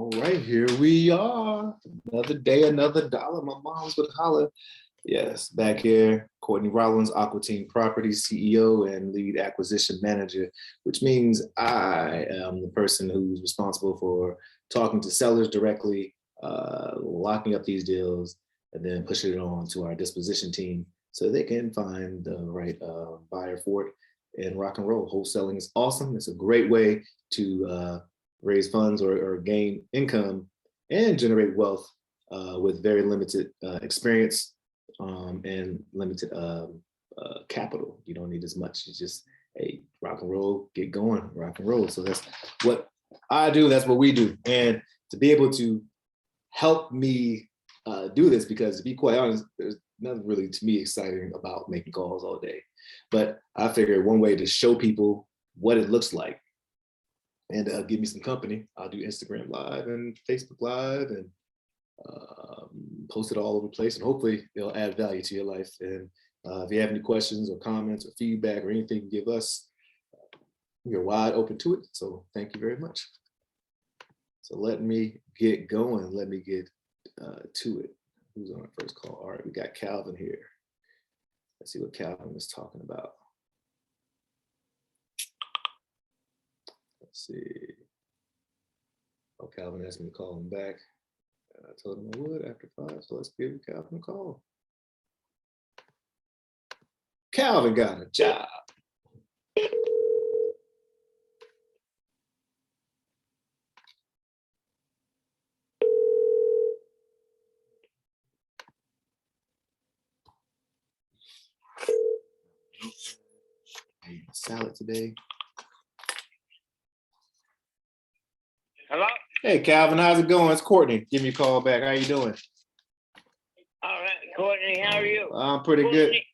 All right, here we are. Another day, another dollar. My mom's would holler. Yes, back here, Courtney Rollins, Aqua Team Properties CEO and lead acquisition manager, which means I am the person who's responsible for talking to sellers directly, locking up these deals, and then pushing it on to our disposition team so they can find the right buyer for it and rock and roll. Wholesaling is awesome. It's a great way to raise funds or gain income and generate wealth with very limited experience and limited capital. You don't need as much. It's just, hey, rock and roll, get going, rock and roll. So that's what I do. That's what we do. And to be able to help me do this, because to be quite honest, there's nothing really to me exciting about making calls all day. But I figured one way to show people what it looks like and give me some company, I'll do Instagram Live and Facebook Live and post it all over the place, and hopefully it'll add value to your life. And if you have any questions or comments or feedback or anything, give us. We're wide open to it. So thank you very much. So let me get going. Let me get to it. Who's on our first call? All right, we got Calvin here. Let's see what Calvin is talking about. Let's see. Oh, Calvin asked me to call him back. I told him I would after 5, so let's give Calvin a call. Calvin got a job. Salad today. Hello? Hey, Calvin, how's it going? It's Courtney. Give me a call back. How you doing? All right, Courtney, how are you? I'm pretty Courtney,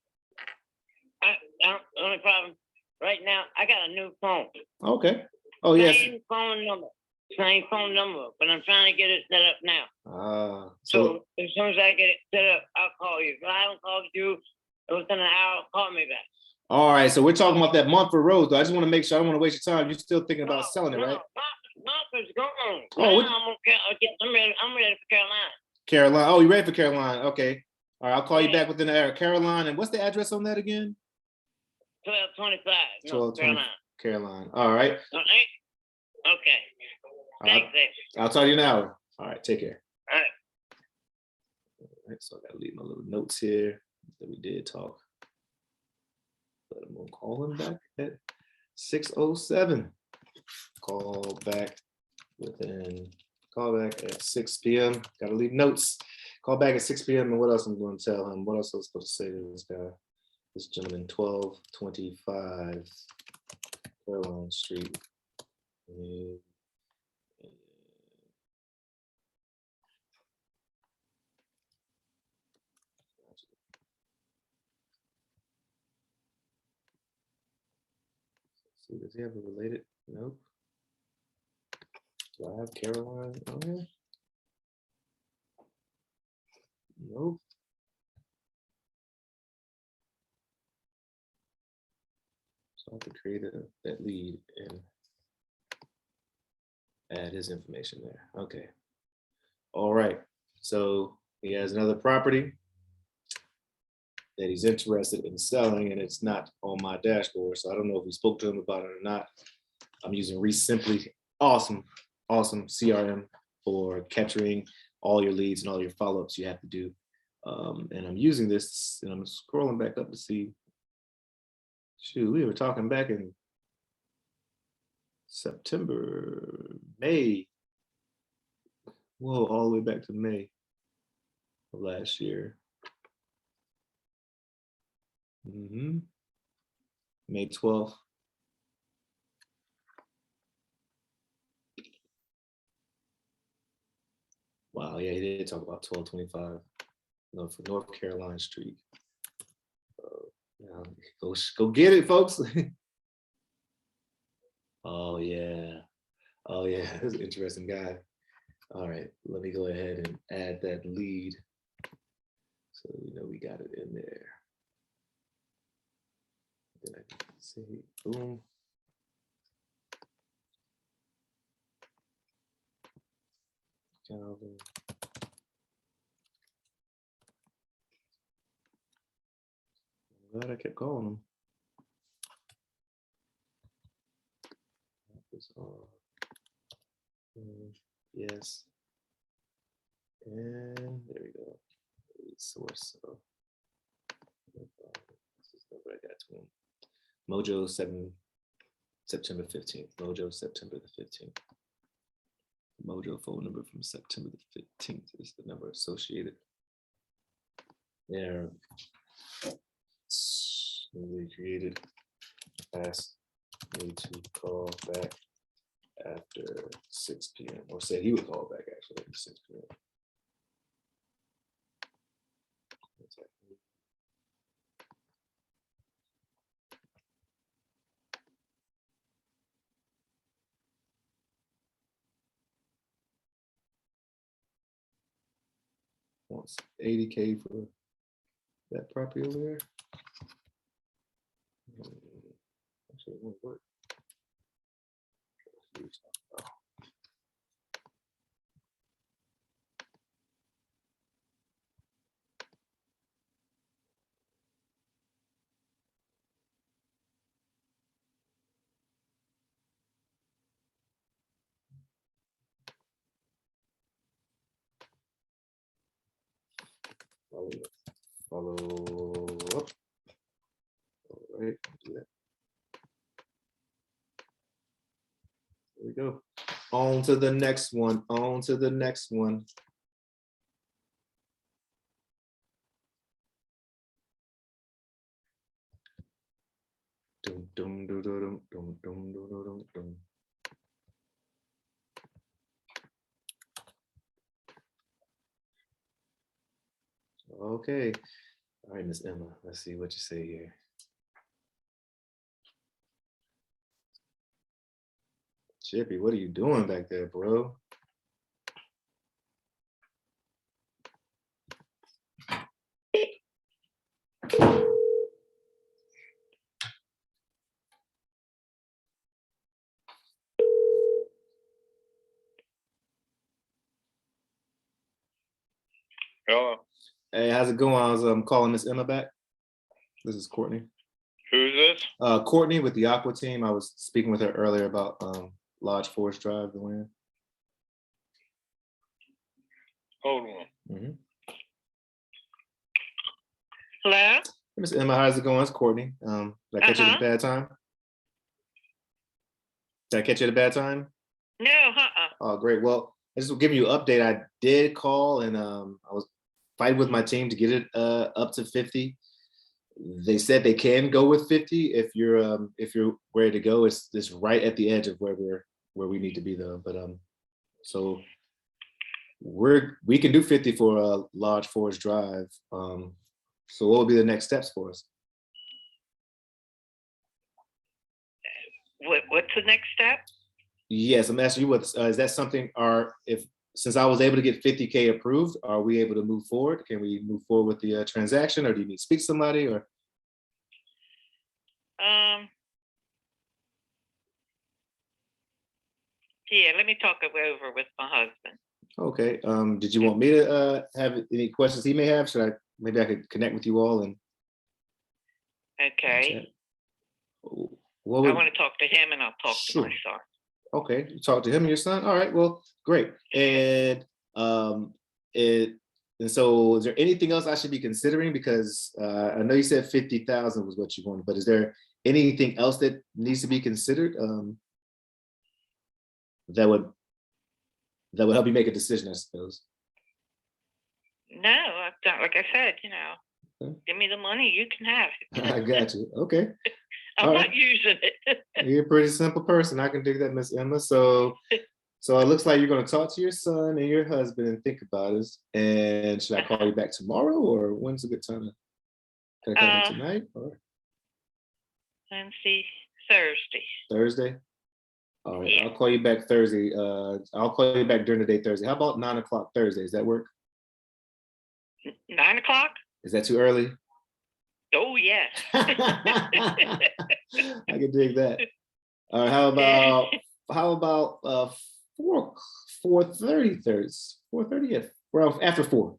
only problem, right now, I got a new phone. good. Okay. Oh, yes. Same phone number, but I'm trying to get it set up now. So as soon as I get it set up, I'll call you. If I haven't called you within an hour, call me back. All right, so we're talking about that Montford Road, though. I just want to make sure I don't want to waste your time. You're still thinking about selling it, right? Montford's gone. Oh, I'm ready for Carolina. Carolina. Oh, you ready for Carolina? Okay. All right, I'll call you back within the hour. Carolina, and what's the address on that again? 1225. 1220. Carolina. All right. Okay. Thanks. I'll talk to you in an hour. All right, take care. All right. All right, so I got to leave my little notes here that we did talk. But I'm gonna call him back at 6:07. Call back at 6 p.m. Gotta leave notes. Call back at 6 p.m. And what else I'm going to tell him? What else I was supposed to say to this guy? This gentleman, 1225 Caroline Street. Does he have a related? Nope. Do I have Caroline on here? Nope. So I have to create that lead and add his information there. Okay. All right. So he has another property that he's interested in selling, and it's not on my dashboard. So I don't know if we spoke to him about it or not. I'm using Simply. Awesome CRM for capturing all your leads and all your follow-ups you have to do. And I'm using this, and I'm scrolling back up to see. Shoot, we were talking back in September, May. Whoa, all the way back to May of last year. May 12th. Wow, yeah, he did talk about 1225 for North Carolina Street. Yeah, go get it, folks. Oh yeah, this is an interesting guy. All right, let me go ahead and add that lead so we know we got it in there. Then I can see, boom. Calvin. I'm glad I kept calling him. Yes. And there we go. Source. So this is the number I got to him. Mojo September 15th. Mojo September the 15th. Mojo phone number from September the 15th is the number associated. There. Newly created. Asked me to call back after 6 p.m. or said he would call back actually after 6 p.m. Wants $80K for that property over there. Actually, it won't work. Follow up. All right, do that. There we go. On to the next one. On to the next one. Dum, dum, dum, dum, dum, dum, dum, dum, dum. Okay. All right, Miss Emma. Let's see what you say here. Chippy, what are you doing back there, bro? Hello. Hey, how's it going? I was calling Miss Emma back. This is Courtney. Who's this? Courtney with the Aqua team. I was speaking with her earlier about Lodge Forest Drive, the land. Hold on. Mm-hmm. Hello? Hey, Miss Emma, how's it going? It's Courtney. Did I catch you at a bad time? Did I catch you at a bad time? No, Oh, great. Well, I just giving you an update. I did call and I was fighting with my team to get it up to 50. They said they can go with 50 if you're ready to go. It's right at the edge of where we need to be though. But so we can do 50 for Lodge Forest Drive. So what would be the next steps for us? What's the next step? Yes, I'm asking you what is that something since I was able to get 50K approved, are we able to move forward? Can we move forward with the transaction, or do you need to speak to somebody, or? Yeah, let me talk it over with my husband. Okay. Did you want me to have any questions he may have? Maybe I could connect with you all and. Okay. I want to talk to him, and I'll talk to my son. Okay, you talk to him and your son. All right, well, great. And so is there anything else I should be considering? Because I know you said 50,000 was what you wanted, but is there anything else that needs to be considered that would help you make a decision, I suppose? No, like I said, okay. Give me the money, you can have it. I got you. Okay. I'm not using it. You're a pretty simple person. I can dig that, Miss Emma. So it looks like you're going to talk to your son and your husband and think about it. And should I call you back tomorrow, or when's a good time? Can I call you tonight? Or? Wednesday, Thursday. Thursday? All right, yeah. I'll call you back Thursday. I'll call you back during the day Thursday. How about 9 o'clock Thursday? Does that work? 9 o'clock? Is that too early? Oh, yes. I can dig that. All right, how about 4:30 Thursday. 4:30, yeah. Well, after 4.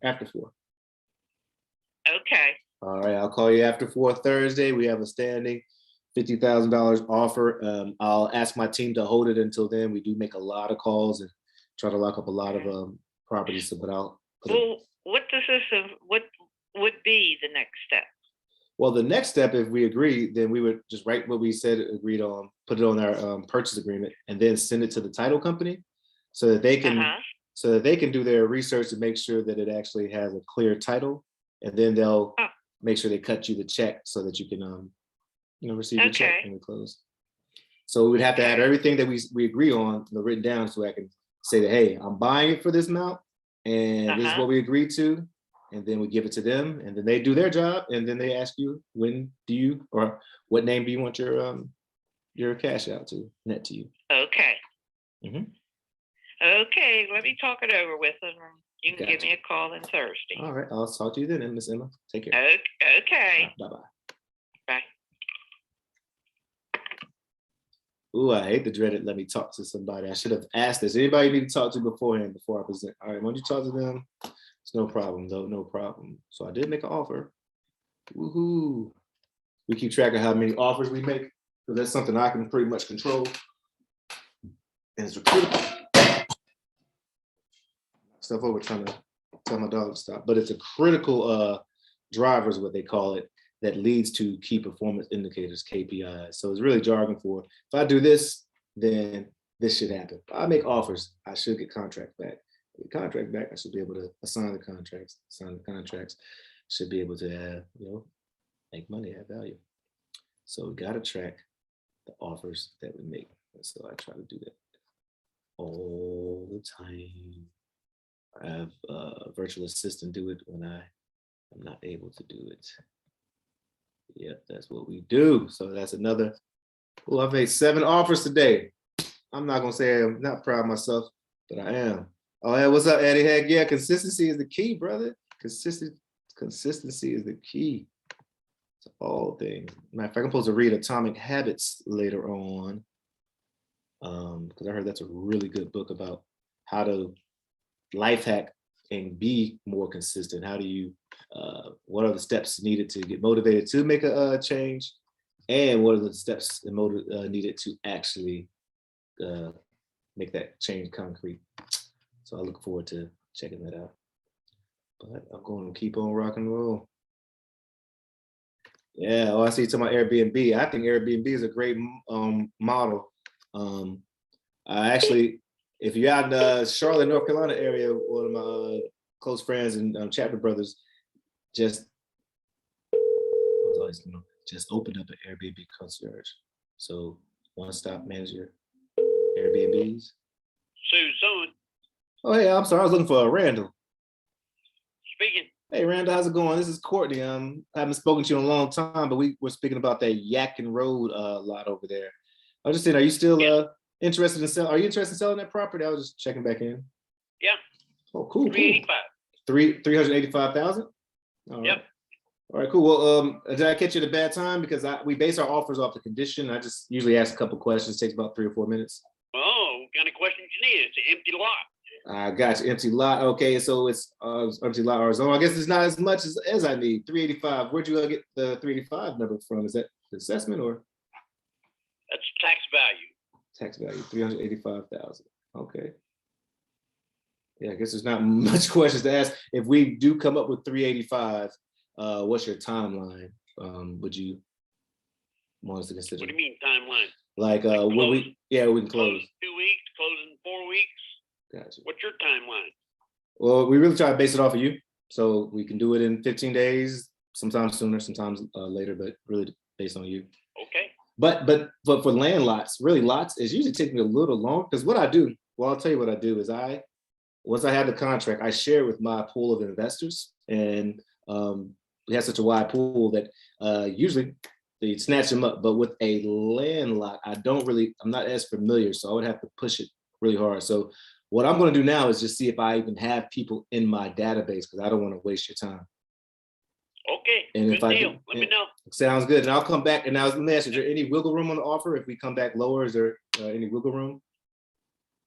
Okay. All right, I'll call you after 4 Thursday. We have a standing $50,000 offer. I'll ask my team to hold it until then. We do make a lot of calls and try to lock up a lot of properties. But I'll. What would be the next step? Well, the next step, if we agree, then we would just write what we said, agreed on, put it on our purchase agreement, and then send it to the title company so that they can do their research to make sure that it actually has a clear title, and then they'll make sure they cut you the check so that you can receive the check when we close. So we would have to have everything that we agree on written down so I can say that, hey, I'm buying it for this amount, and this is what we agreed to. And then we give it to them, and then they do their job, and then they ask you, what name do you want your cash out to, net to you? Okay. Mm-hmm. Okay, let me talk it over with them. You can give me a call on Thursday. All right, I'll talk to you then, Miss Emma. Take care. Okay. Bye-bye. Bye. Ooh, I hate the dreaded let me talk to somebody. I should have asked this. Anybody you need to talk to beforehand before I present? All right, why don't you talk to them? It's no problem, though. No problem. So I did make an offer. Woohoo. We keep track of how many offers we make, because that's something I can pretty much control. And it's critical. Stuff over trying to tell my dog to stop. But it's a critical driver is what they call it, that leads to key performance indicators, KPIs. So it's really jargon for, if I do this, then this should happen. If I make offers, I should get contract back. Contract back, I should be able to sign the contracts, should be able to have, make money, have value. So we got to track the offers that we make. And so I try to do that all the time. I have a virtual assistant do it when I'm not able to do it. Yep, that's what we do. So that's another. Oh, I've made 7 offers today. I'm not gonna say I'm not proud of myself, but I am. Oh, yeah, what's up, Eddie? Heck yeah, consistency is the key, brother. Consistency is the key to all things. Matter of fact, I'm supposed to read Atomic Habits later on, because I heard that's a really good book about how to life hack and be more consistent. How do you, what are the steps needed to get motivated to make a change? And what are the steps needed to actually make that change concrete? So I look forward to checking that out. But I'm going to keep on rock and roll. Yeah, I see you talking about Airbnb. I think Airbnb is a great model. I actually, if you're out in the Charlotte, North Carolina area, one of my close friends and chapter brothers just opened up an Airbnb concierge. So one-stop manager, Airbnbs. Soon. Oh, hey, I'm sorry. I was looking for Randall. Speaking. Hey, Randall, how's it going? This is Courtney. I haven't spoken to you in a long time, but we were speaking about that Yakin Road lot over there. I was just saying, are you still interested in selling? Are you interested in selling that property? I was just checking back in. Yeah. Oh, cool. 385. 385,000. Yep. All right, cool. Well, did I catch you at a bad time? Because we base our offers off the condition. I just usually ask a couple questions. It takes about 3 or 4 minutes. Oh, what kind of questions you need? It's an empty lot. I got you. Empty lot. Okay, so it's empty lot Arizona. I guess it's not as much as I need. 385. Where'd you get the 385 number from? Is that the assessment or? That's tax value. Tax value, 385,000. Okay. Yeah, I guess there's not much questions to ask. If we do come up with 385, what's your timeline? Would you want us to consider? What do you mean timeline? Like when we can close. 2 weeks, close in 4 weeks. Gotcha. What's your timeline? Well, we really try to base it off of you. So we can do it in 15 days, sometimes sooner, sometimes later, but really based on you. Okay. But for land lots, really lots, it usually takes me a little long, because what I do, well, I'll tell you what I do is once I have the contract, I share with my pool of investors, and we have such a wide pool that usually they snatch them up. But with a land lot, I'm not as familiar, so I would have to push it really hard. So what I'm going to do now is just see if I even have people in my database, because I don't want to waste your time. Okay, and good deal. Let me know. Sounds good. And I'll come back. And now let me ask you, is there any wiggle room on the offer? If we come back lower, is there any wiggle room?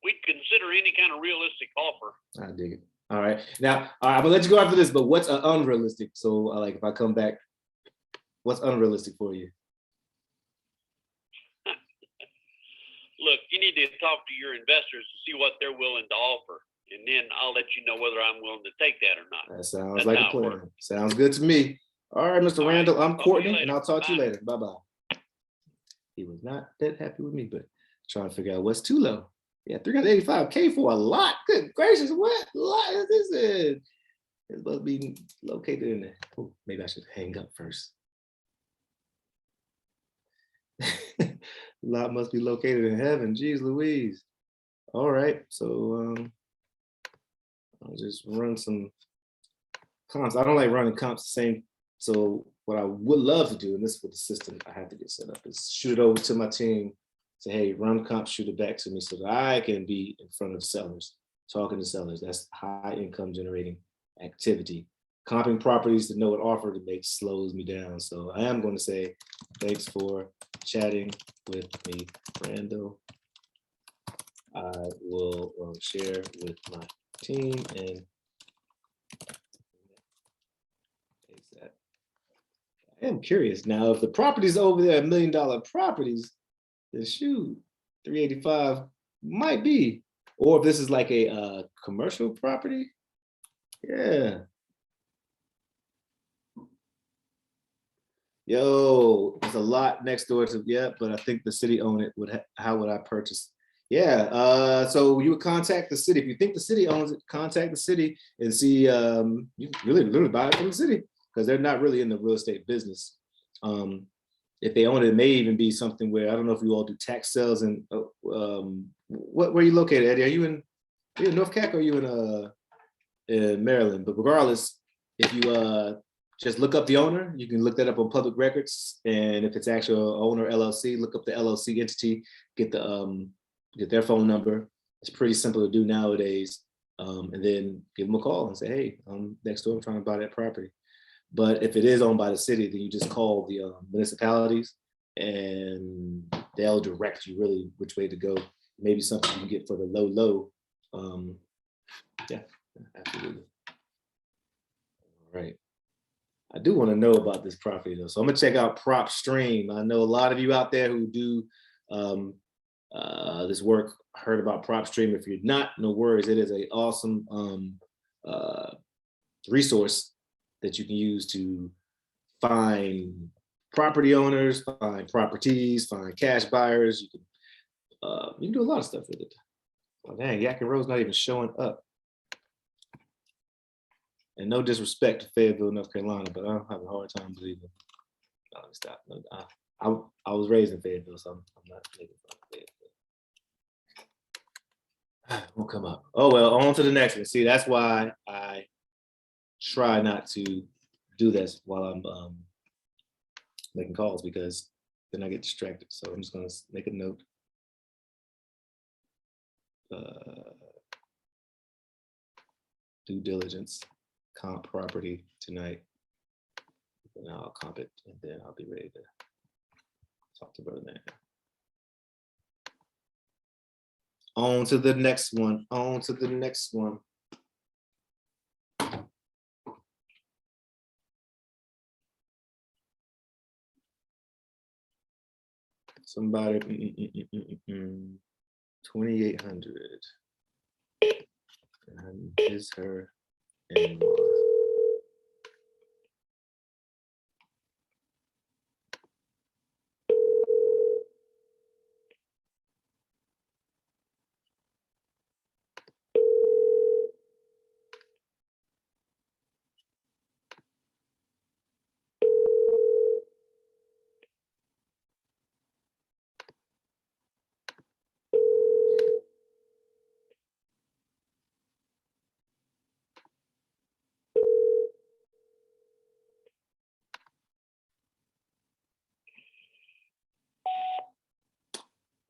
We we'd consider any kind of realistic offer. I dig it. All right. Now, I'm gonna let you go after this, but what's unrealistic? So, like, if I come back, what's unrealistic for you? Look, you need to talk to your investors to see what they're willing to offer, and then I'll let you know whether I'm willing to take that or not. That sounds like a plan. Sounds good to me. All right, Mr. Randall, I'm Courtney, and I'll talk to you later. Bye-bye. He was not that happy with me, but trying to figure out what's too low. Yeah, $385K for a lot. Good gracious, what lot is this in? It must be located in there. Oh, maybe I should hang up first. Lot must be located in heaven. Jeez Louise. All right, so I'll just run some comps. I don't like running comps the same. So what I would love to do, and this is what the system I have to get set up, is shoot it over to my team. Say, hey, run comp, shoot it back to me so that I can be in front of sellers, talking to sellers. That's high income generating activity. Comping properties to know what offer to make slows me down. So I am going to say, thanks for chatting with me, Randall. I will share with my team and I am curious now if the properties over there are $1 million properties, then shoot, 385 might be, or if this is like a commercial property, yeah. Yo, there's a lot next door to, yeah, but I think the city owned it. How would I purchase? Yeah, so you would contact the city. If you think the city owns it, contact the city and see, you can really literally buy it from the city because they're not really in the real estate business. If they own it, it may even be something where, I don't know if you all do tax sales and where are you located, Eddie? Are you in North Cac or are you in Maryland? But regardless, if you just look up the owner, you can look that up on public records. And if it's actual owner LLC, look up the LLC entity, get their phone number. It's pretty simple to do nowadays. And then give them a call and say, hey, I'm next door, I'm trying to buy that property. But if it is owned by the city, then you just call the municipalities and they'll direct you really which way to go. Maybe something you can get for the low. Yeah, absolutely. All right. I do want to know about this property though. So I'm gonna check out PropStream. I know a lot of you out there who do this work heard about PropStream. If you're not, no worries. It is an awesome resource that you can use to find property owners, find properties, find cash buyers. You can do a lot of stuff with it. Oh, dang, Yak and Rose not even showing up. And no disrespect to Fayetteville, North Carolina, but I have a hard time believing. No, let me stop. I was raised in Fayetteville, so I'm not making fun of Fayetteville. Won't come up. Oh well, on to the next one. See, that's why I try not to do this while I'm making calls because then I get distracted. So I'm just gonna make a note. Due diligence, comp property tonight. And I'll comp it and then I'll be ready to talk to Brother Man. On to the next one. On to the next one. Somebody, 2,800. And is her in-law.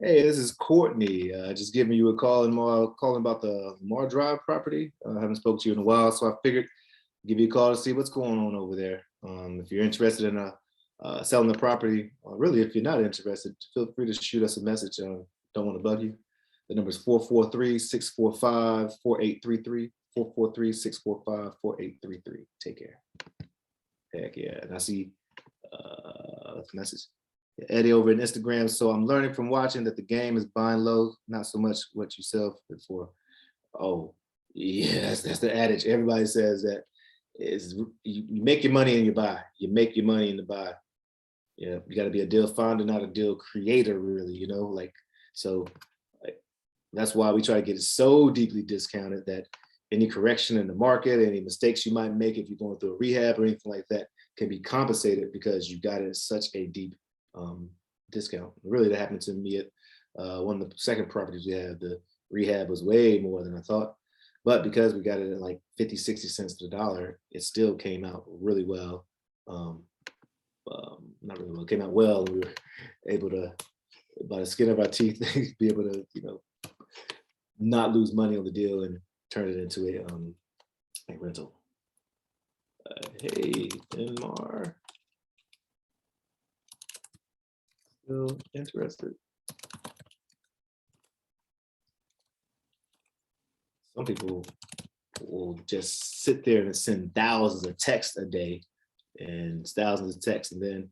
Hey, this is Courtney. Just giving you a call and calling about the Lamar Drive property. I haven't spoken to you in a while, so I figured give you a call to see what's going on over there. If you're interested in selling the property, or really if you're not interested, feel free to shoot us a message. Don't want to bug you. The number is 443-645-4833. 443-645-4833. Take care. Heck yeah. And I see message. Eddie over in Instagram. So I'm learning from watching that the game is buying low, not so much what you sell it for. Oh, yeah, that's the adage. Everybody says that is you make your money and you buy. You make your money and you buy. Yeah, you got to be a deal finder, not a deal creator, really, you know, like, so like, that's why we try to get it so deeply discounted that any correction in the market, any mistakes you might make if you're going through a rehab or anything like that can be compensated because you got it at such a deep discount. Really, that happened to me at one of the second properties we had. The rehab was way more than I thought, but because we got it at like 50, 60 cents to the dollar, it still came out really well. Not really well, it came out well. We were able to, by the skin of our teeth, be able to, you know, not lose money on the deal and turn it into a rental. Hey, Denmar. Still interested? Some people will just sit there and send thousands of texts a day and thousands of texts, and then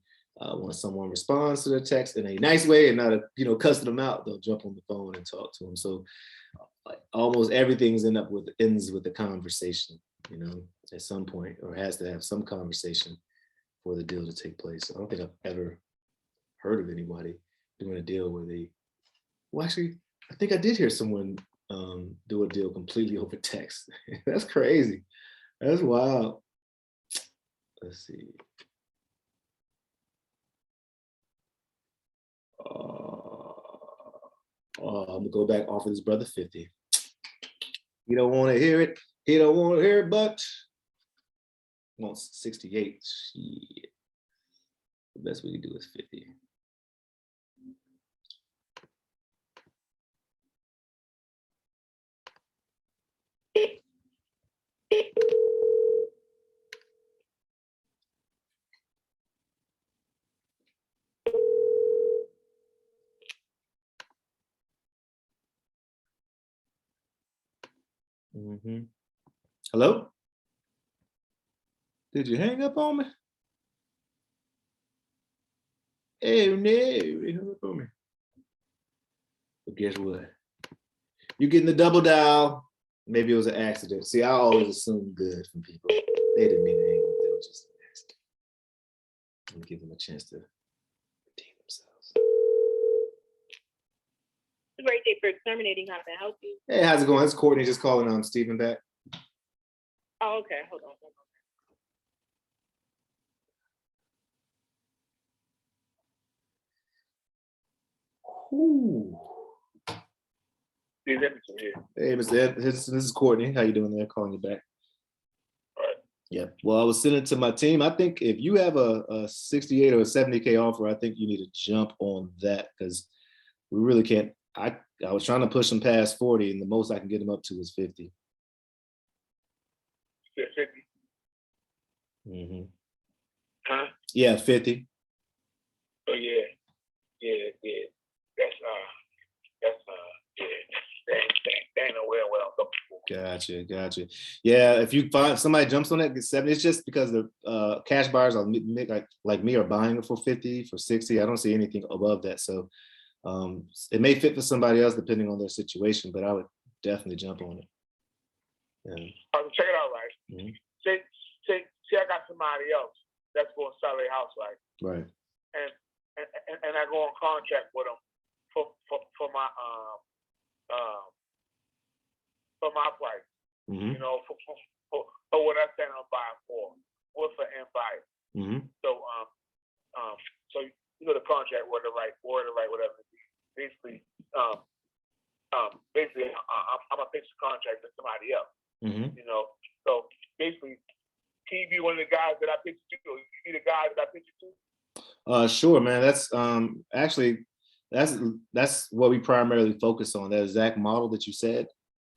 when someone responds to their text in a nice way and not, cussing them out, they'll jump on the phone and talk to them. So like almost everything's ends with the conversation, at some point, or has to have some conversation for the deal to take place. I don't think I've ever heard of anybody doing a deal where well, actually, I think I did hear someone do a deal completely over text. That's crazy. That's wild. Let's see. I'm gonna go back, offer this brother 50. He don't want to hear it. He don't want to hear it, but wants 68. Shit. The best we can do is 50. Mm-hmm. Hello? Did you hang up on me? Oh no, you hung up on me. But guess what? You're getting the double dial. Maybe it was an accident. See, I always assume good from people. They didn't mean to hang up. It was just an accident. Let me give them a chance to redeem themselves. Great day for exterminating. How can I help you? Hey, how's it going? It's Courtney just calling on Stephen back. Oh, okay. Hold on. Ooh. Hey, Mr. Ed, this is Courtney. How you doing there? Calling you back. All right. Yeah. Well, I was sending it to my team. I think if you have a 68 or a 70K offer, I think you need to jump on that because we really can't. I was trying to push them past 40, and the most I can get them up to is 50. 50. Mm-hmm. Huh? Yeah, 50. Oh yeah. That's They ain't nowhere what I'm looking for. Gotcha. Yeah, if you find somebody jumps on that, get 70, it's just because the cash buyers are like me are buying it for 50, for 60. I don't see anything above that. So it may fit for somebody else depending on their situation, but I would definitely jump on it. Yeah. Check it out, right? Mm-hmm. See, I got somebody else that's going to sell their house, right? Right. And I go on contract with them for my price. Mm-hmm. For what I say I'm buying for, with an invite. Mm-hmm. So the contract word the right, whatever. Basically, I'm gonna fix the contract with somebody else. Mm-hmm. So basically, can you be one of the guys that I pitched to, or you be the guy that I pitched to? Sure, man. That's actually that's what we primarily focus on. That exact model that you said.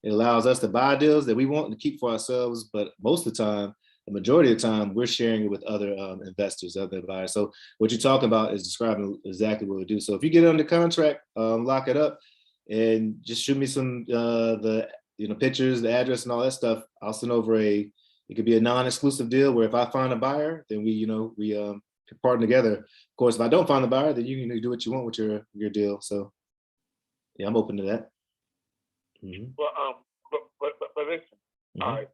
It allows us to buy deals that we want to keep for ourselves, but most of the time, the majority of the time, we're sharing it with other investors, other buyers. So what you're talking about is describing exactly what we do. So if you get under contract, lock it up. and just shoot me some the pictures, the address, and all that stuff. I'll send over it could be a non-exclusive deal where if I find a buyer, then we partner together. Of course, if I don't find a buyer, then you can do what you want with your deal. So yeah, I'm open to that. But listen, Mhm. all right.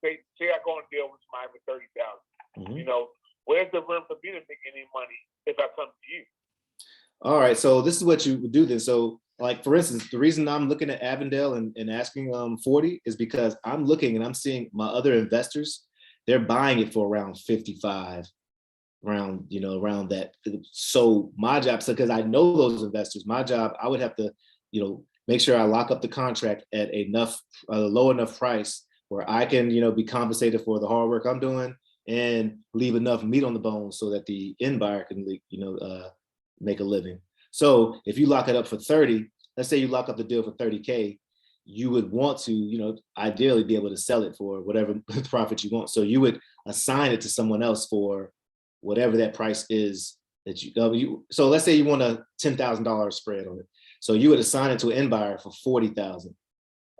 Say I go and deal with somebody for 30,000. Mhm. Where's the room for me to make any money if I come to you? All right, so this is what you would do then. So, like for instance, the reason I'm looking at Avondale and asking 40 is because I'm looking and I'm seeing my other investors, they're buying it for around 55, around that. So my job, because I know those investors, my job, I would have to, make sure I lock up the contract at a low enough price where I can, be compensated for the hard work I'm doing and leave enough meat on the bone so that the end buyer can, make a living. So if you lock it up for 30, let's say you lock up the deal for 30K, you would want to, ideally be able to sell it for whatever profit you want. So you would assign it to someone else for whatever that price is that so let's say you want a $10,000 spread on it. So you would assign it to an end buyer for 40,000.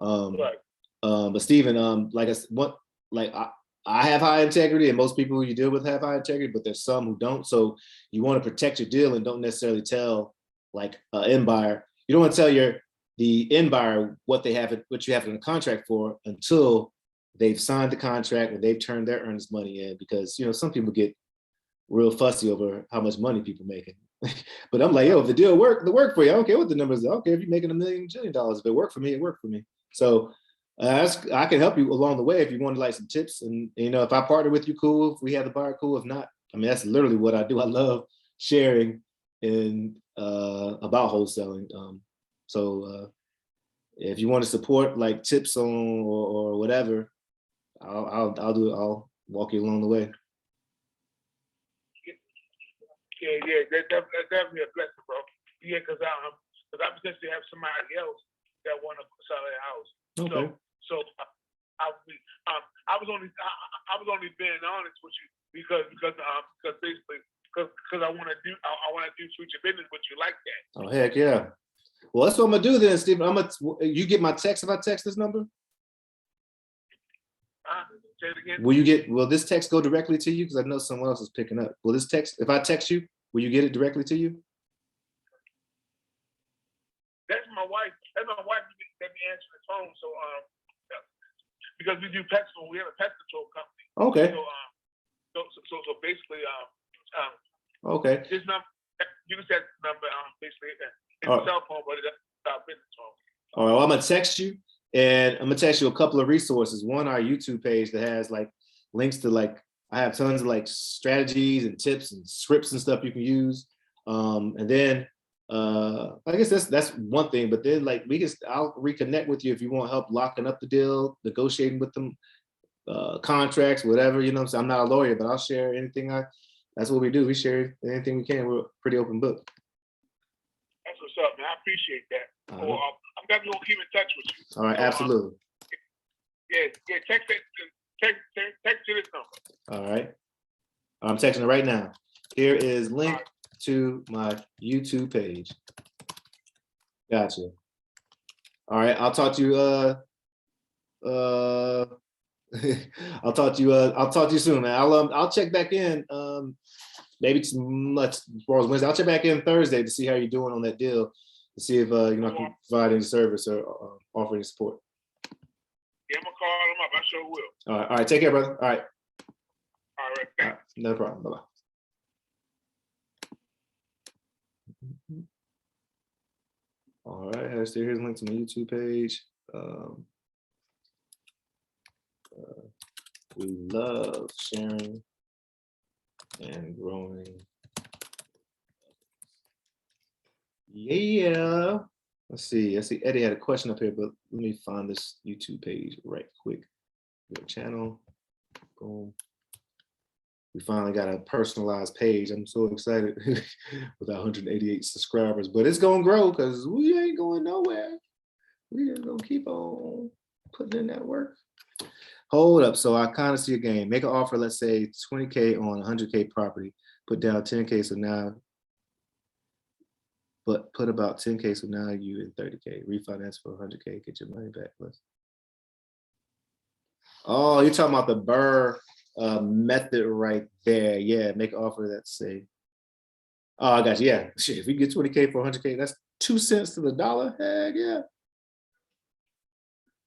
Right. But Stephen, I have high integrity, and most people who you deal with have high integrity, but there's some who don't. So you want to protect your deal and don't necessarily tell like an end buyer. You don't want to tell the end buyer what you have in a contract for until they've signed the contract and they've turned their earnest money in, because some people get real fussy over how much money people making. But I'm like, yo, if the deal work for you. I don't care what the numbers are. I don't care if you're making $1 million, $1 million. If it worked for me, it worked for me. So I can help you along the way if you want like some tips. And if I partner with you, cool. If we have the buyer, cool. If not, I mean, that's literally what I do. I love sharing about wholesaling. So if you want to support like tips on or whatever, I'll do it. I'll walk you along the way. Yeah, that's definitely a blessing, bro. Yeah, because I potentially have somebody else that want to sell their house. Okay. So I was only being honest with you because basically because I want to do future business with you like that. Oh heck yeah! Well, that's what I'm gonna do then, Stephen. You get my text if I text this number? Say it again. Will this text go directly to you? Because I know someone else is picking up. Will this text, if I text you, will you get it directly to you? That's my wife. That's my wife who let me answer the phone. So because we do pet control, we have a pet control company. Okay. So basically okay. This number, you can set the number basically it's a cell phone, but it's our business phone. All right, well, I'm gonna text you, and I'm gonna text you a couple of resources. One, our YouTube page that has like links to I have tons of like strategies and tips and scripts and stuff you can use. And then I guess that's one thing. But then I'll reconnect with you if you want help locking up the deal, negotiating with them, contracts, whatever. So I'm not a lawyer, but I'll share anything. That's what we do. We share anything we can. We're a pretty open book. That's what's up, man. I appreciate that. I'm definitely gonna keep in touch with you. All right, absolutely. Yeah. Text to this number. All right. I'm texting it right now. Here is link to my YouTube page. Gotcha. All right. I'll talk to you. I'll talk to you soon, man. I'll check back in. Maybe tomorrow's Wednesday. I'll check back in Thursday to see how you're doing on that deal, to see if I can provide any service or offer any support. Yeah, I'm gonna call them up. I sure will. All right. Take care, brother. All right. All right. All right. No problem. Bye-bye. All right. Here's a link to my YouTube page. We love sharing and growing. Yeah. Let's see. Eddie had a question up here, but let me find this YouTube page right quick. Your channel. Boom. We finally got a personalized page. I'm so excited with 188 subscribers, but it's gonna grow because we ain't going nowhere. We just gonna keep on putting in that work. Hold up. So I kind of see a game. Make an offer, let's say 20K on 100K property. Put down 10K. So now but put about 10K, so now you in 30K. Refinance for 100K, get your money back plus. Oh, you're talking about the Burr method right there. Yeah, make an offer that's say. Oh, I got you. Yeah, shit. If we get 20K for 100K, that's 2 cents to the dollar. Heck yeah.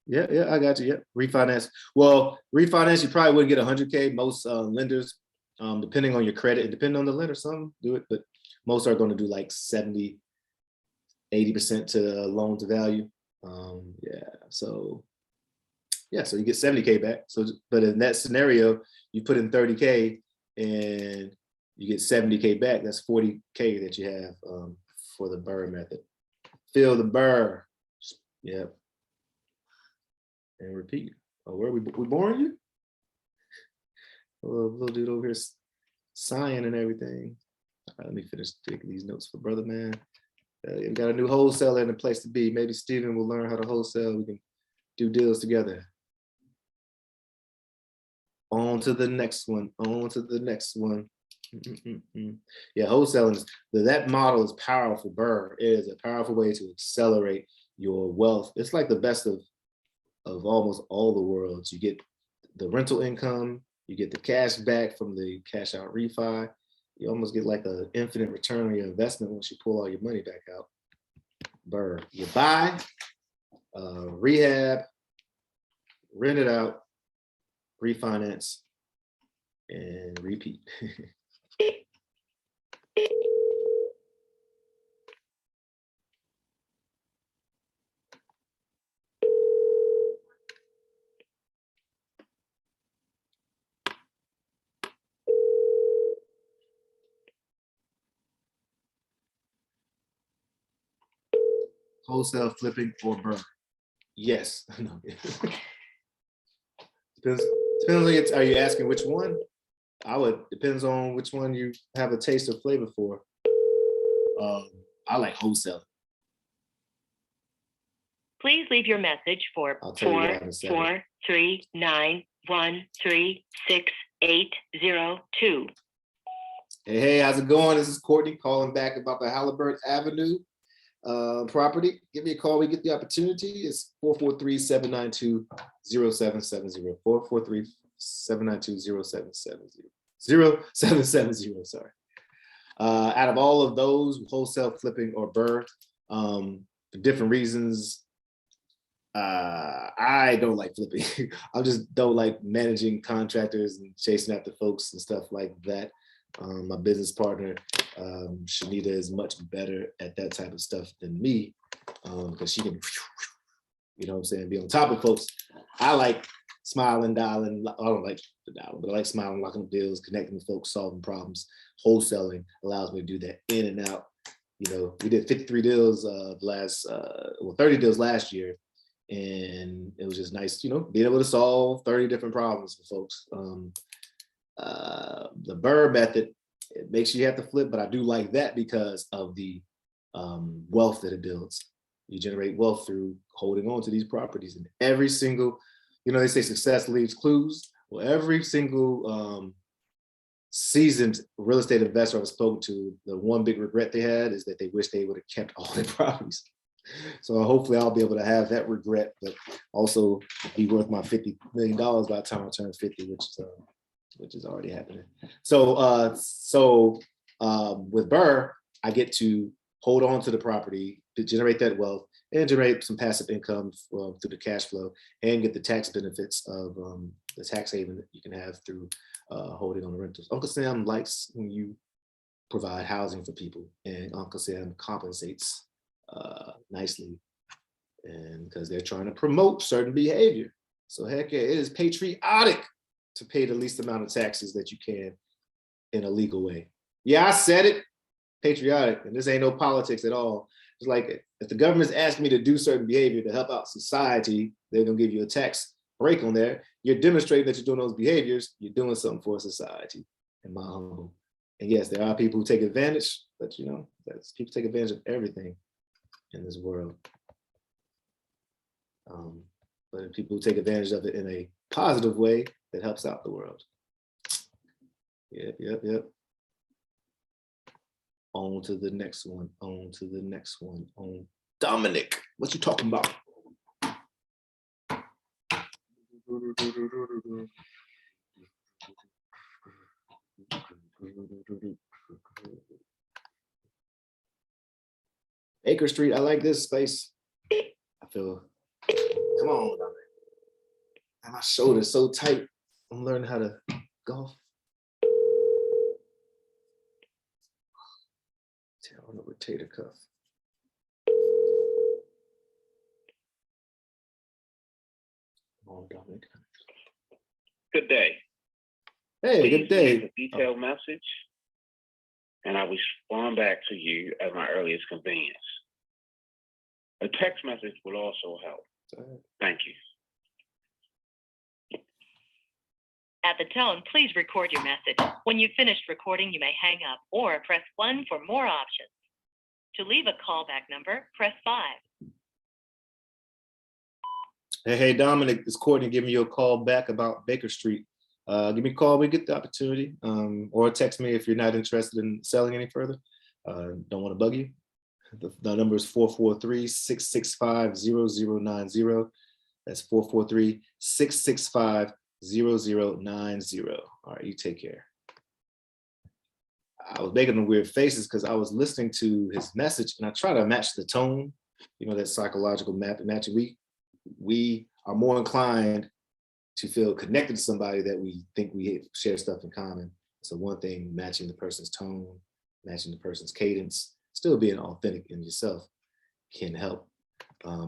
Yeah, I got you. Yeah, refinance. Well, refinance, you probably wouldn't get 100K. Most lenders, depending on your credit, and depending on the lender, some do it, but most are going to do like 70, 80% to loan to value. So you get 70K back. So, but in that scenario, you put in 30K and you get 70K back. That's 40K that you have for the Burr method. Fill the Burr. Yep. And repeat. Oh, where we boring you? Little dude over here sighing and everything. All right, let me finish taking these notes for brother, man. We got a new wholesaler in the place to be. Maybe Steven will learn how to wholesale. We can do deals together. On to the next one. On to the next one. Yeah, wholesaling, that model is powerful. Burr, it is a powerful way to accelerate your wealth. It's like the best of almost all the worlds. You get the rental income, you get the cash back from the cash out refi. You almost get like an infinite return on your investment once you pull all your money back out. Burr, you buy, rehab, rent it out, refinance, and repeat. Wholesale flipping or Burr? Yes. Depends on it. Are you asking which one? Depends on which one you have a taste or flavor for. I like wholesale. Please leave your message for 44391136802. Hey, how's it going? This is Courtney calling back about the Halliburton Avenue property. Give me a call. We get the opportunity. It's 443-792-0770. 443-792-0770. 0770. Sorry. Out of all of those, wholesale, flipping, or Burr, for different reasons, I don't like flipping. I just don't like managing contractors and chasing after folks and stuff like that. My business partner, Shanita, is much better at that type of stuff than me, because she can, you know what I'm saying, be on top of folks. I like smiling, dialing. I don't like the dialing, but I like smiling, locking up deals, connecting with folks, solving problems. Wholesaling allows me to do that in and out. You know, we did 53 deals 30 deals last year. And it was just nice, you know, being able to solve 30 different problems for folks. The Burr method, it makes you have to flip, but I do like that because of the wealth that it builds. You generate wealth through holding on to these properties, and every single, you know, they say success leaves clues. Well, every single seasoned real estate investor I've spoken to, the one big regret they had is that they wish they would have kept all their properties. So hopefully I'll be able to have that regret, but also be worth my $50 million by the time I turn 50, which is already happening. So with Burr, I get to hold on to the property to generate that wealth and generate some passive income through the cash flow and get the tax benefits of the tax haven that you can have through holding on the rentals. Uncle Sam likes when you provide housing for people, and Uncle Sam compensates nicely, and because they're trying to promote certain behavior. So heck yeah, it is patriotic to pay the least amount of taxes that you can in a legal way. Yeah, I said it, patriotic, and this ain't no politics at all. It's like if the government's asking me to do certain behavior to help out society, they're gonna give you a tax break on there. You're demonstrating that you're doing those behaviors, you're doing something for society, in my humble. And yes, there are people who take advantage, but you know, people take advantage of everything in this world. But people take advantage of it in a positive way that helps out the world. Yep. On to the next one. On to the next one. On Dominic. What you talking about? Acre Street. I like this space. I feel. Come on, Dominic. And my shoulder's so tight. I'm learning how to golf. Tear on the rotator cuff. Come on, Dominic. Good day. Hey, good day. A detailed message, and I will respond back to you at my earliest convenience. A text message will also help. Thank you. At the tone, please record your message. When you've finished recording, you may hang up or press 1 for more options. To leave a callback number, press 5. Hey, Dominic, it's Courtney giving you a call back about Baker Street. Give me a call when you get the opportunity, or text me if you're not interested in selling any further. Don't want to bug you. The number is 443-665-0090. That's 443-665-0090. All right, you take care. I was making them weird faces because I was listening to his message and I try to match the tone, you know, that psychological matching. We are more inclined to feel connected to somebody that we think we share stuff in common. So one thing, matching the person's tone, matching the person's cadence, still being authentic in yourself can help.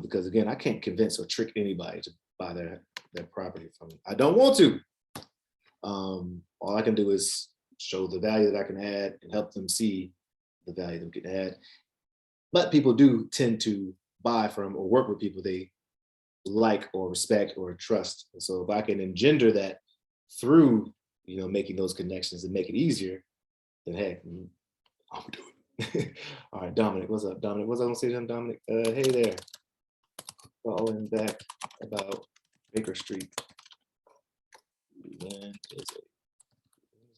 Because again, I can't convince or trick anybody to buy their property from me. I don't want to. All I can do is show the value that I can add and help them see the value that we can add. But people do tend to buy from or work with people they like or respect or trust. And so if I can engender that through, you know, making those connections and make it easier, then hey, I'll do it. All right, Dominic, what's up, Dominic? What's up, Dominic? Hey there. Calling back about Baker Street. When is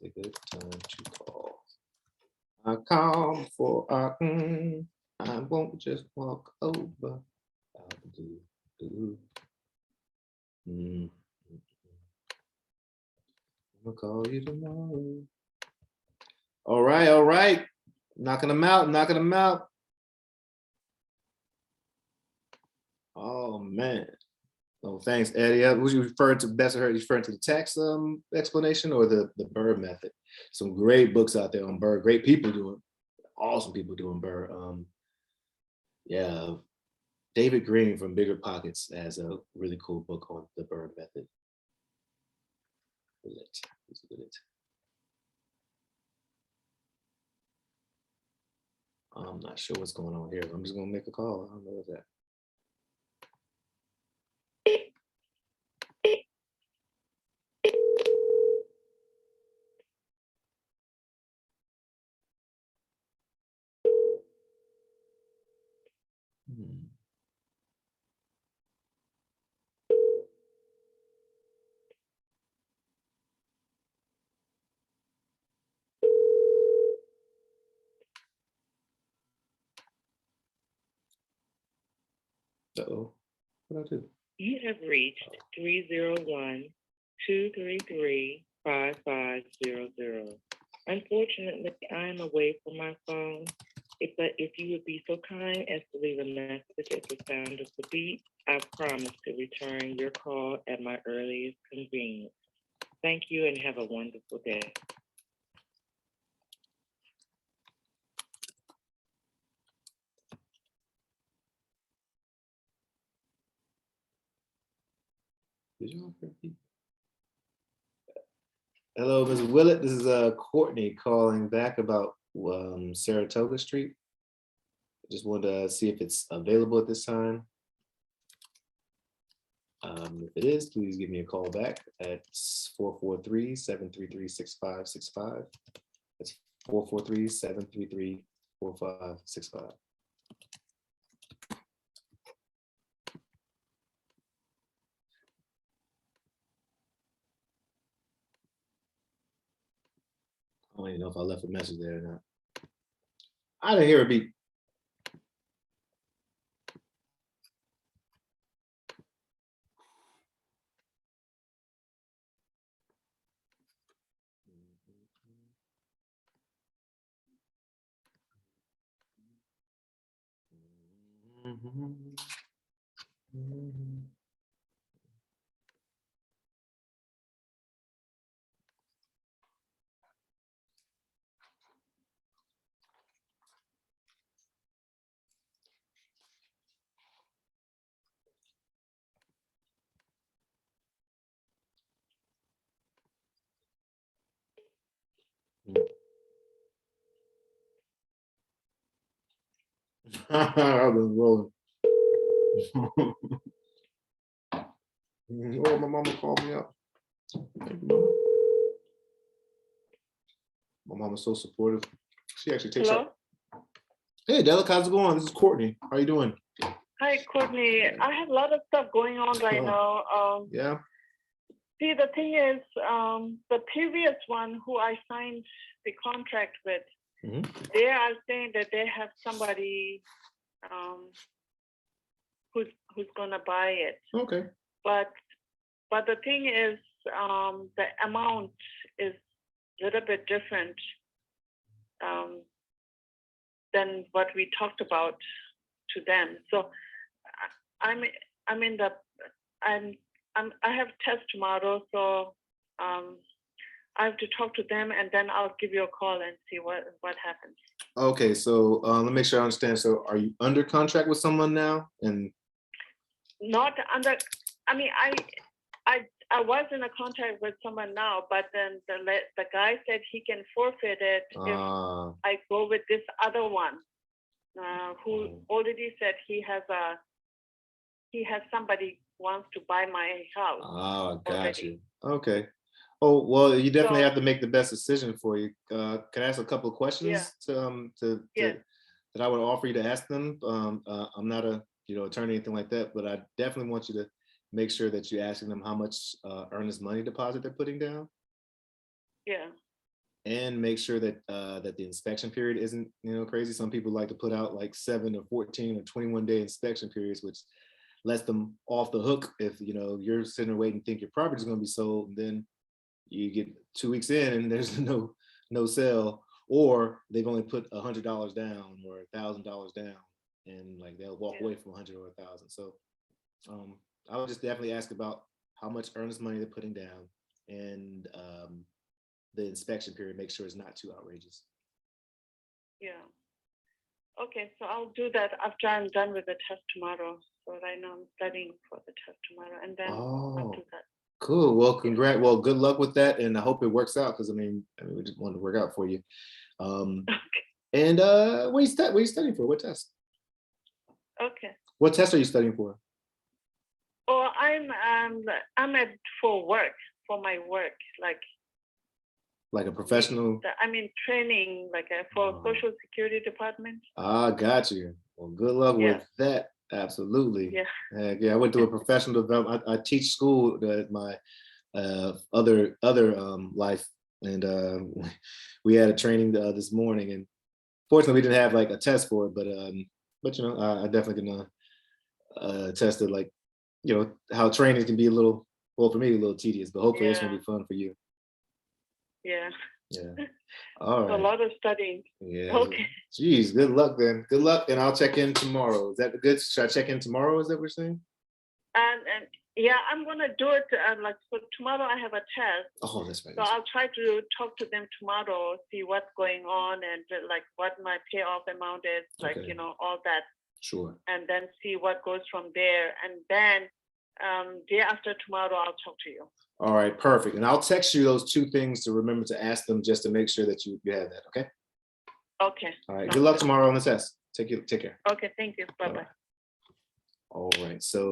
a good time to call? I call for I won't just walk over. I'll do. I'm gonna call you tomorrow. All right. Knocking them out. Oh man. Oh, thanks, Eddie. Was you referring to best of her? You referring to the tax explanation or the Burr method? Some great books out there on Burr. Great people doing, awesome people doing Burr. Yeah. David Green from Bigger Pockets has a really cool book on the Burr method. I'm not sure what's going on here. I'm just gonna make a call. I don't know what's that. Uh-oh, what did I do? You have reached 301-233-5500. Unfortunately, I am away from my phone. If you would be so kind as to leave a message at the sound of the beep, I promise to return your call at my earliest convenience. Thank you and have a wonderful day. Hello, Ms. Willett. This is Courtney calling back about Saratoga Street. Just wanted to see if it's available at this time. If it is, please give me a call back at 443-733-6565. That's 443-733-4565. I don't even know if I left a message there or not. I didn't hear a beep. I've been rolling. Oh, my mama called me up. Thank you, Mama. My mama's so supportive. She actually takes Hello? up. Hey, Delic, how's it going? This is Courtney. How you doing? Hi, Courtney. I have a lot of stuff going on right now. Yeah. See, the thing is, the previous one who I signed the contract with, they are saying that they have somebody who's gonna buy it. Okay. But the thing is, the amount is a little bit different than what we talked about to them. So I have test tomorrow, so I have to talk to them, and then I'll give you a call and see what happens. Okay, so let me make sure I understand. So are you under contract with someone now? And Not under. I mean, I was in a contract with someone now, but then the guy said he can forfeit it if I go with this other one, who already said he has somebody wants to buy my house. Oh, got already. you. Okay. Oh, well, you definitely So- have to make the best decision for you. Can I ask a couple of questions Yeah. that I would offer you to ask them? I'm not a attorney or anything like that, but I definitely want you to make sure that you're asking them how much earnest money deposit they're putting down. Yeah. And make sure that that the inspection period isn't crazy. Some people like to put out like 7 or 14 or 21 day inspection periods, which lets them off the hook if you're sitting there waiting, think your property is going to be sold, and then you get 2 weeks in and there's no sale, or they've only put $100 down or $1,000 down, and like they'll walk away from 100 or 1,000. So I would just definitely ask about how much earnest money they're putting down, and the inspection period, make sure it's not too outrageous. Yeah. Okay, so I'll do that after I'm done with the test tomorrow. So right now I'm studying for the test tomorrow, and then I'll do that. Cool. Well, well, good luck with that, and I hope it works out, because I mean we just wanted to work out for you. And what are you studying for? What test? Okay. What test are you studying for? Oh, I'm at for my work, like a professional. Training, for Social Security Department. Got you. Well, good luck with that. Absolutely. Yeah. Yeah. I went through a professional development. I teach school at my other life, and we had a training this morning, and fortunately we didn't have like a test for it, but I definitely can attest to like how training can be a little, well, for me, a little tedious, but hopefully it's gonna be fun for you. Yeah. Yeah. All right. A lot of studying. Yeah. Okay. Geez, good luck then. Good luck, and I'll check in tomorrow. Is that good? Should I check in tomorrow? Is that what we're saying? And yeah, I'm gonna do it. So tomorrow I have a test. Oh, that's right. So I'll try to talk to them tomorrow, see what's going on, and what my payoff amount is, all that. Sure. And then see what goes from there. And then day after tomorrow, I'll talk to you. All right, perfect. And I'll text you those 2 things to remember to ask them, just to make sure that you have that. Okay. Okay. All right. Good luck tomorrow on the test. Take care. Okay. Thank you. Bye bye. All right. So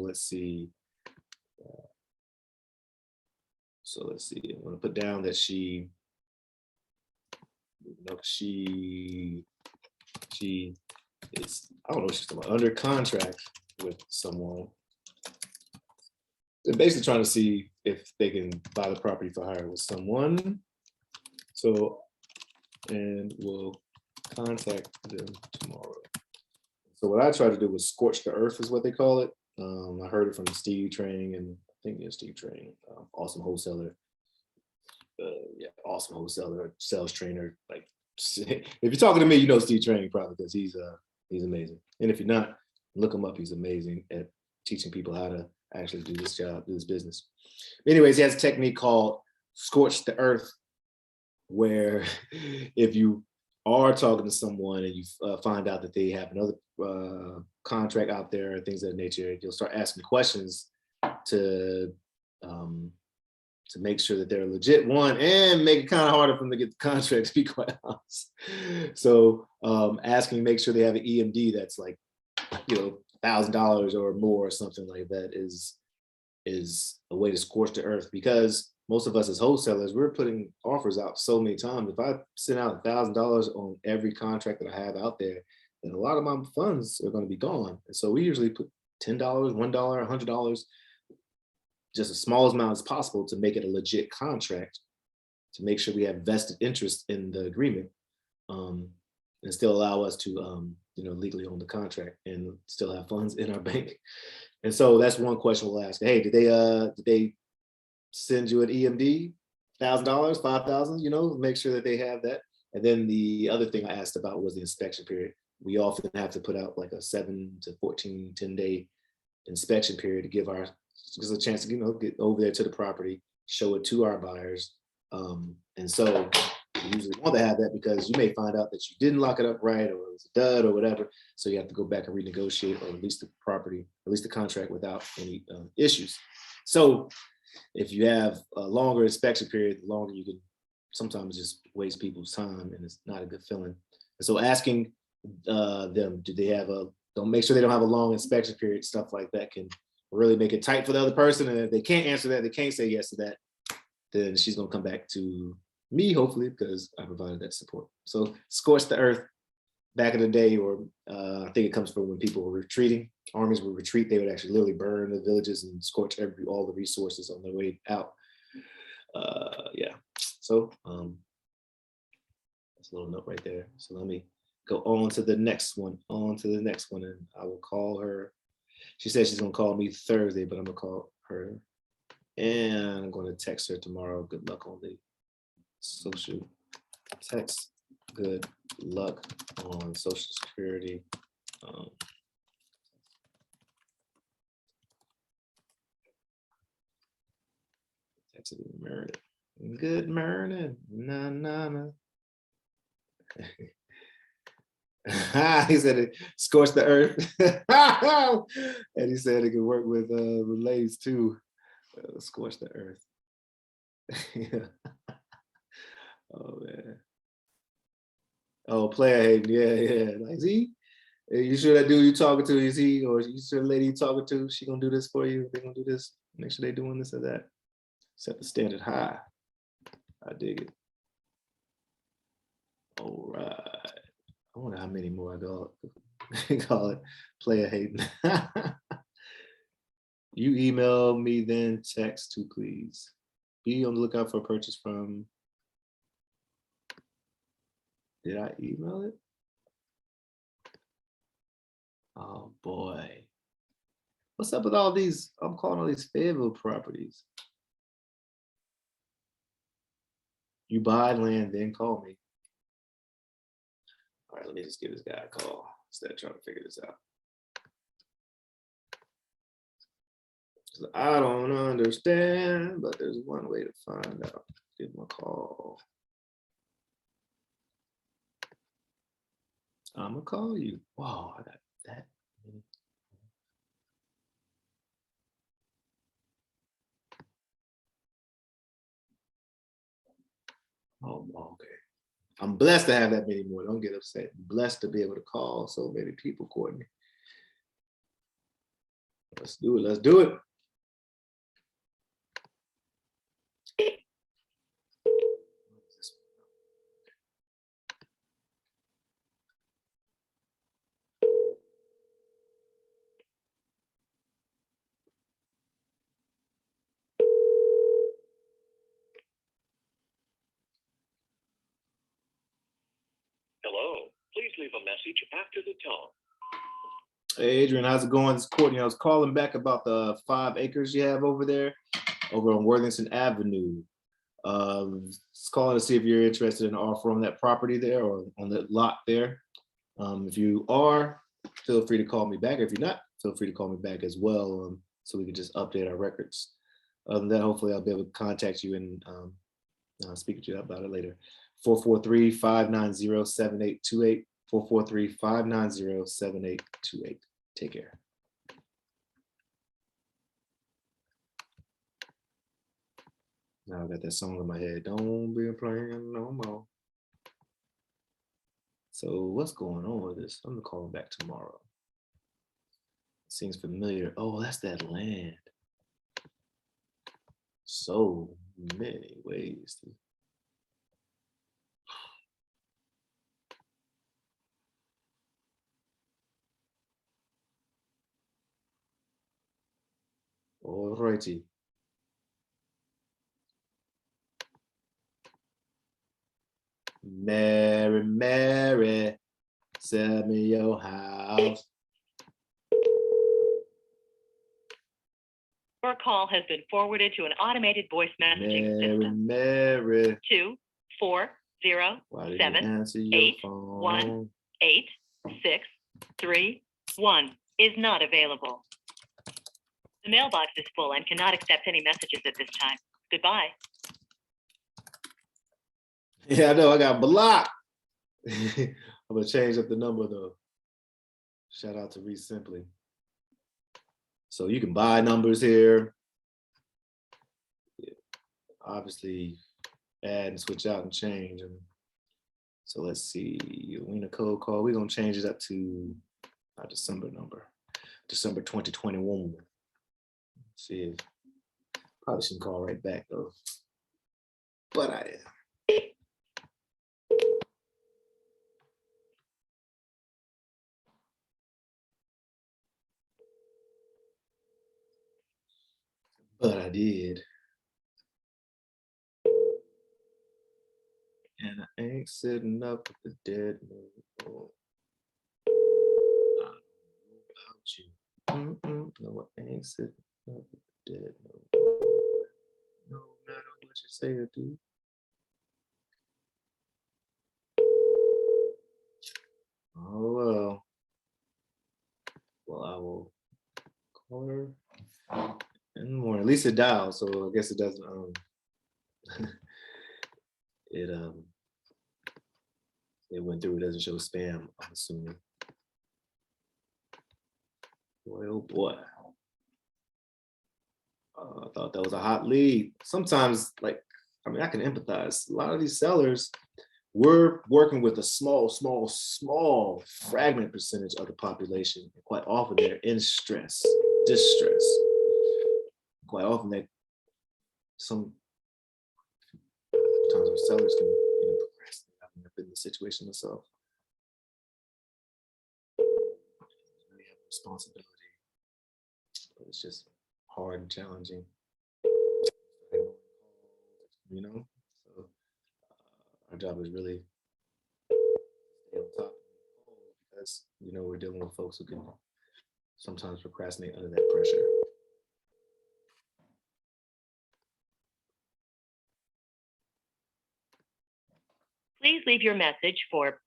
let's see. I'm going to put down that she is, I don't know what she's talking about, under contract with someone. They're basically trying to see if they can buy the property for hire with someone. So, and we'll contact them tomorrow. So what I try to do was scorch the earth is what they call it. I heard it from Steve Training, and I think Steve Training, awesome wholesaler. Yeah, awesome wholesaler, sales trainer. Like, if you're talking to me, you know Steve Training probably, because he's amazing. And if you're not, look him up. He's amazing at teaching people how to actually do this job, do this business. Anyways, he has a technique called scorch the earth, where if you are talking to someone and you find out that they have another contract out there, things of that nature, you'll start asking questions to make sure that they're a legit one, and make it kind of harder for them to get the contract, to be quite honest. So asking, make sure they have an EMD that's like, $1,000 or more, or something like that is a way to scorch the earth, because most of us as wholesalers, we're putting offers out so many times. If I send out $1,000 on every contract that I have out there, then a lot of my funds are going to be gone. And so we usually put $10, $1, $100, just as small amount as possible, to make it a legit contract, to make sure we have vested interest in the agreement, and still allow us to legally own the contract and still have funds in our bank. And so that's one question we'll ask. Hey, did they send you an EMD, $1,000, $5,000? Make sure that they have that. And then the other thing I asked about was the inspection period. We often have to put out like a 7 to 14, 10-day inspection period to give us a chance to get over there to the property, show it to our buyers. And so we usually want to have that, because you may find out that you didn't lock it up right, or it was a dud or whatever. So you have to go back and renegotiate, or release the property, release the contract without any issues. So if you have a longer inspection period, the longer you can sometimes just waste people's time, and it's not a good feeling. And so asking them, do they have don't make sure they don't have a long inspection period, stuff like that can really make it tight for the other person. And if they can't answer that, they can't say yes to that, then she's gonna come back to me, hopefully, because I provided that support. So scorch the earth, back in the day, or I think it comes from when people were retreating. Armies would retreat, they would actually literally burn the villages and scorch all the resources on their way out. Yeah, so that's a little note right there. So let me go on to the next one, and I will call her. She said she's gonna call me Thursday, but I'm gonna call her, and I'm gonna text her tomorrow. Good luck on the social text. Good luck on Social Security. Text it, good morning. Nah. He said it scorched the earth. And he said it could work with ladies too. Scorch the earth. Yeah. Oh man. Oh, player hating. Yeah. Like, see, you sure that dude you talking to is he, or you sure the lady you talking to, she gonna do this for you? They gonna do this? Make sure they doing this or that. Set the standard high. I dig it. All right. I wonder how many more I call it player hating. You email me, then text to please. Be on the lookout for a purchase from. Did I email it? Oh boy. What's up with all these? I'm calling all these Fayetteville properties. You buy land, then call me. All right, let me just give this guy a call instead of trying to figure this out. I don't understand, but there's one way to find out. Give him a call. I'm gonna call you. Wow, I got that many. Oh, okay. I'm blessed to have that many more. Don't get upset. I'm blessed to be able to call so many people, Courtney. Let's do it. Let's do it. Hello. Please leave a message after the tone. Hey, Adrian, how's it going? It's Courtney. I was calling back about the 5 acres you have over there, over on Worthington Avenue. Just calling to see if you're interested in offering that property there or on the lot there. If you are, feel free to call me back. If you're not, feel free to call me back as well, so we can just update our records. Other than that, hopefully I'll be able to contact you and speak to you about it later. 443-590-7828. 443-590-7828. Take care. Now I got that song in my head. Don't be playing no more. So what's going on with this? I'm gonna call him back tomorrow. Seems familiar. Oh, that's that land. So many ways to... All righty. Mary, Mary, sell me your house. Your call has been forwarded to an automated voice messaging Mary, system. Mary. 240-781-8631 is not available. The mailbox is full and cannot accept any messages at this time. Goodbye. Yeah, I know, I got blocked. I'm gonna change up the number though. Shout out to Reese Simply. So you can buy numbers here. Yeah, obviously add and switch out and change. And so let's see, Win a cold call. We're gonna change it up to our December number, December 2021. Let's see if, probably shouldn't call right back though, but I am. But I did. And I ain't sitting up with the dead no more. I don't know about you. No, I ain't sitting up with the dead no more. No matter what you say or do. Oh well. Well, I will call her in the morning. At least it dialed, so I guess it doesn't it went through. It doesn't show spam, I'm assuming. Boy, oh boy. I thought that was a hot lead. Sometimes, like, I mean, I can empathize. A lot of these sellers, we're working with a small fragment percentage of the population. Quite often they're in stress, distress. Quite often sometimes our sellers can, procrastinate. I've been in the situation myself. They have responsibility, but it's just hard and challenging. So our job is really stay on top because we're dealing with folks who can sometimes procrastinate under that pressure. Please leave your message for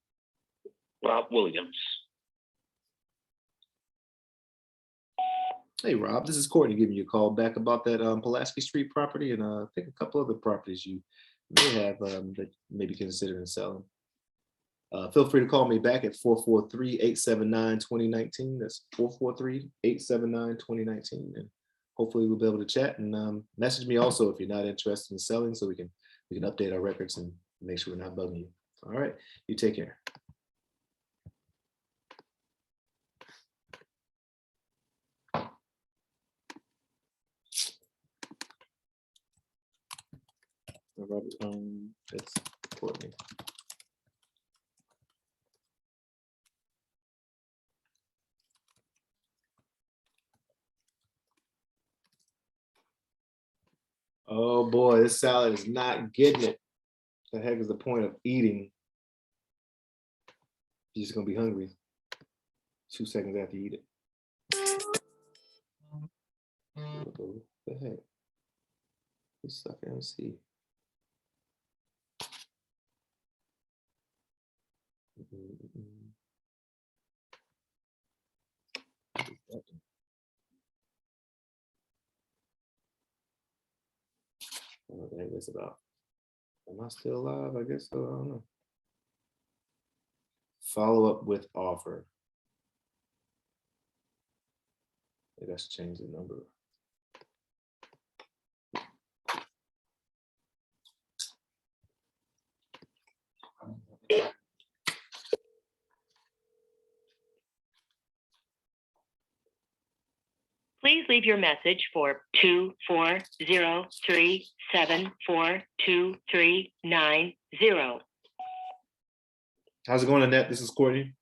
Rob Williams. Hey Rob, this is Courtney giving you a call back about that Pulaski Street property and I think a couple other properties you may have that maybe considering selling. Feel free to call me back at 443-879-2019. That's 443-879-2019. And hopefully we'll be able to chat and message me also if you're not interested in selling so we can update our records and make sure we're not bugging you. All right, you take care. That's Courtney. Oh boy, this salad is not getting it. The heck is the point of eating? You're just gonna be hungry 2 seconds after you eat it. What the heck? Let's suck and see. Oh, dang, that's about. Am I still alive? I guess so. I don't know. Follow up with offer. Maybe I should change the number. Please leave your message for 24037422390. How's it going, Annette? This is Courtney.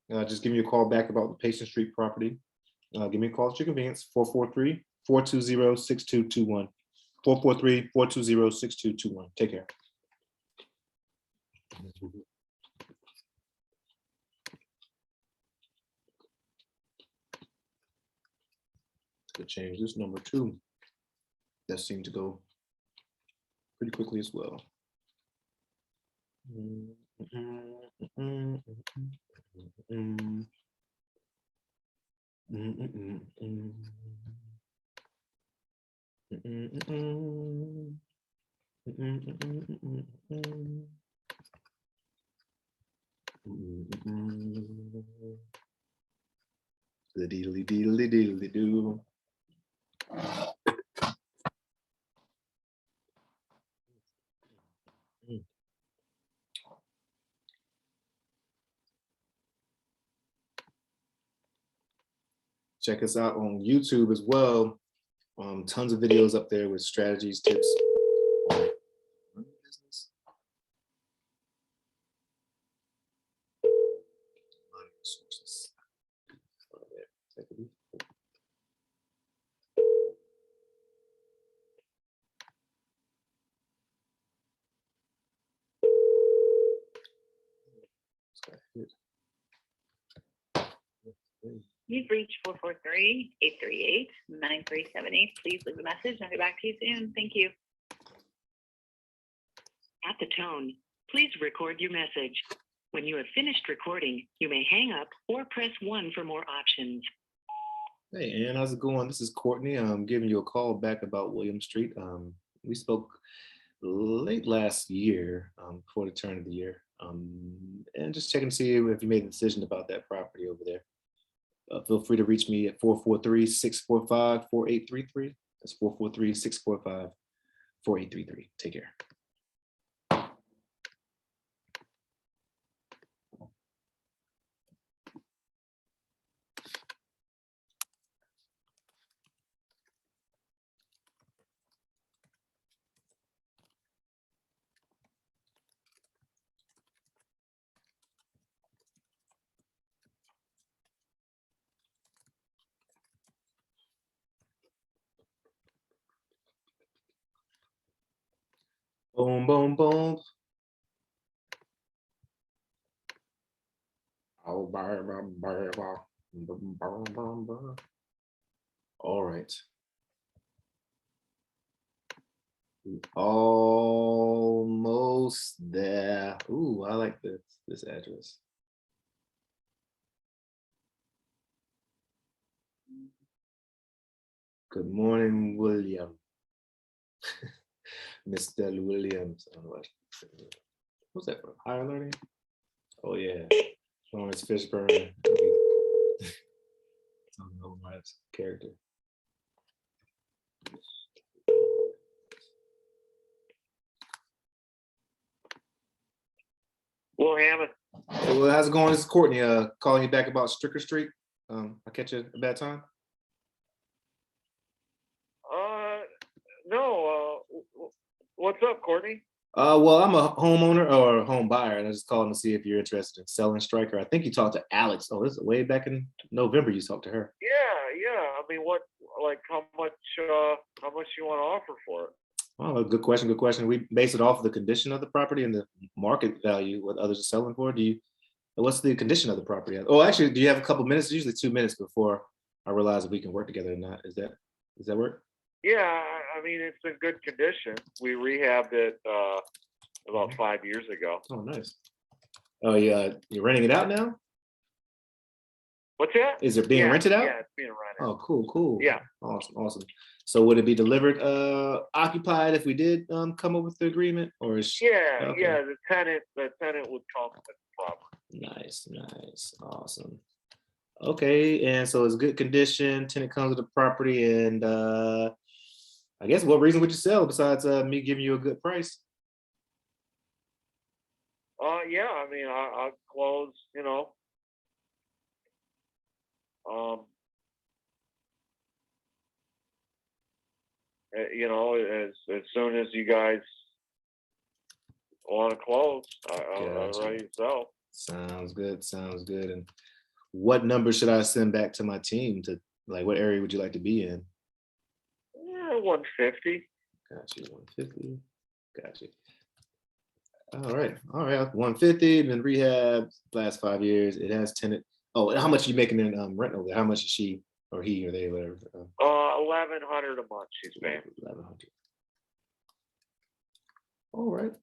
Just give me a call back about the Patient Street property. Give me a call at your convenience, 443-420-6221. 443-420-6221. Take care. Could change this number too. That seemed to go pretty quickly as well. The deedly deedly deedly do. Check us out on YouTube as well. Tons of videos up there with strategies, tips. You've reached 443-838-9378. Please leave a message and I'll get back to you soon. Thank you. At the tone, please record your message. When you have finished recording, you may hang up or press 1 for more options. Hey, Ann, how's it going? This is Courtney. I'm giving you a call back about William Street. We spoke late last year, before the turn of the year, and just checking to see if you made a decision about that property over there. Feel free to reach me at 443-645-4833. That's 443-645-4833. Take care. Boom, boom, boom. All right. Almost there. Ooh, I like this address. Good morning, William. Mr. Williams. I don't know what's that from? Higher Learning? Oh yeah. Lawrence Fishburne. I don't know my character. Well, Hammond. Well, how's it going? This is Courtney calling you back about Stricker Street. I catch you at a bad time? No. What's up, Courtney? Well, I'm a homeowner or a home buyer, and I just calling to see if you're interested in selling Striker. I think you talked to Alex. Oh, this is way back in November. You talked to her. Yeah. I mean, how much you want to offer for it? Oh, good question. Good question. We base it off of the condition of the property and the market value, what others are selling for. Do you What's the condition of the property? Oh, actually, do you have a couple minutes? Usually 2 minutes before I realize if we can work together or not. Does that work? Yeah, I mean, it's in good condition. We rehabbed it about 5 years ago. Oh, nice. Oh, yeah, you're renting it out now? What's that? Is it being rented out? Yeah, it's being rented. Oh, cool. Yeah. Awesome. So would it be delivered occupied if we did come up with the agreement, or is Yeah, okay. yeah. The tenant would come with the property. Nice, awesome. Okay, and so it's good condition. Tenant comes with the property, and I guess what reason would you sell besides me giving you a good price? Yeah. I mean, I close. You know. You know, as soon as you guys want to close, I'm Gotcha. ready to sell. Sounds good. And what number should I send back to my team to, like, what area would you like to be in? Yeah, 150. Got you, 150. Got you. All right, 150. Been rehab last 5 years. It has tenant. Oh, how much are you making in rent over there? How much is she or he or they, whatever? $1,100 a month she's paying. 1,100. All right.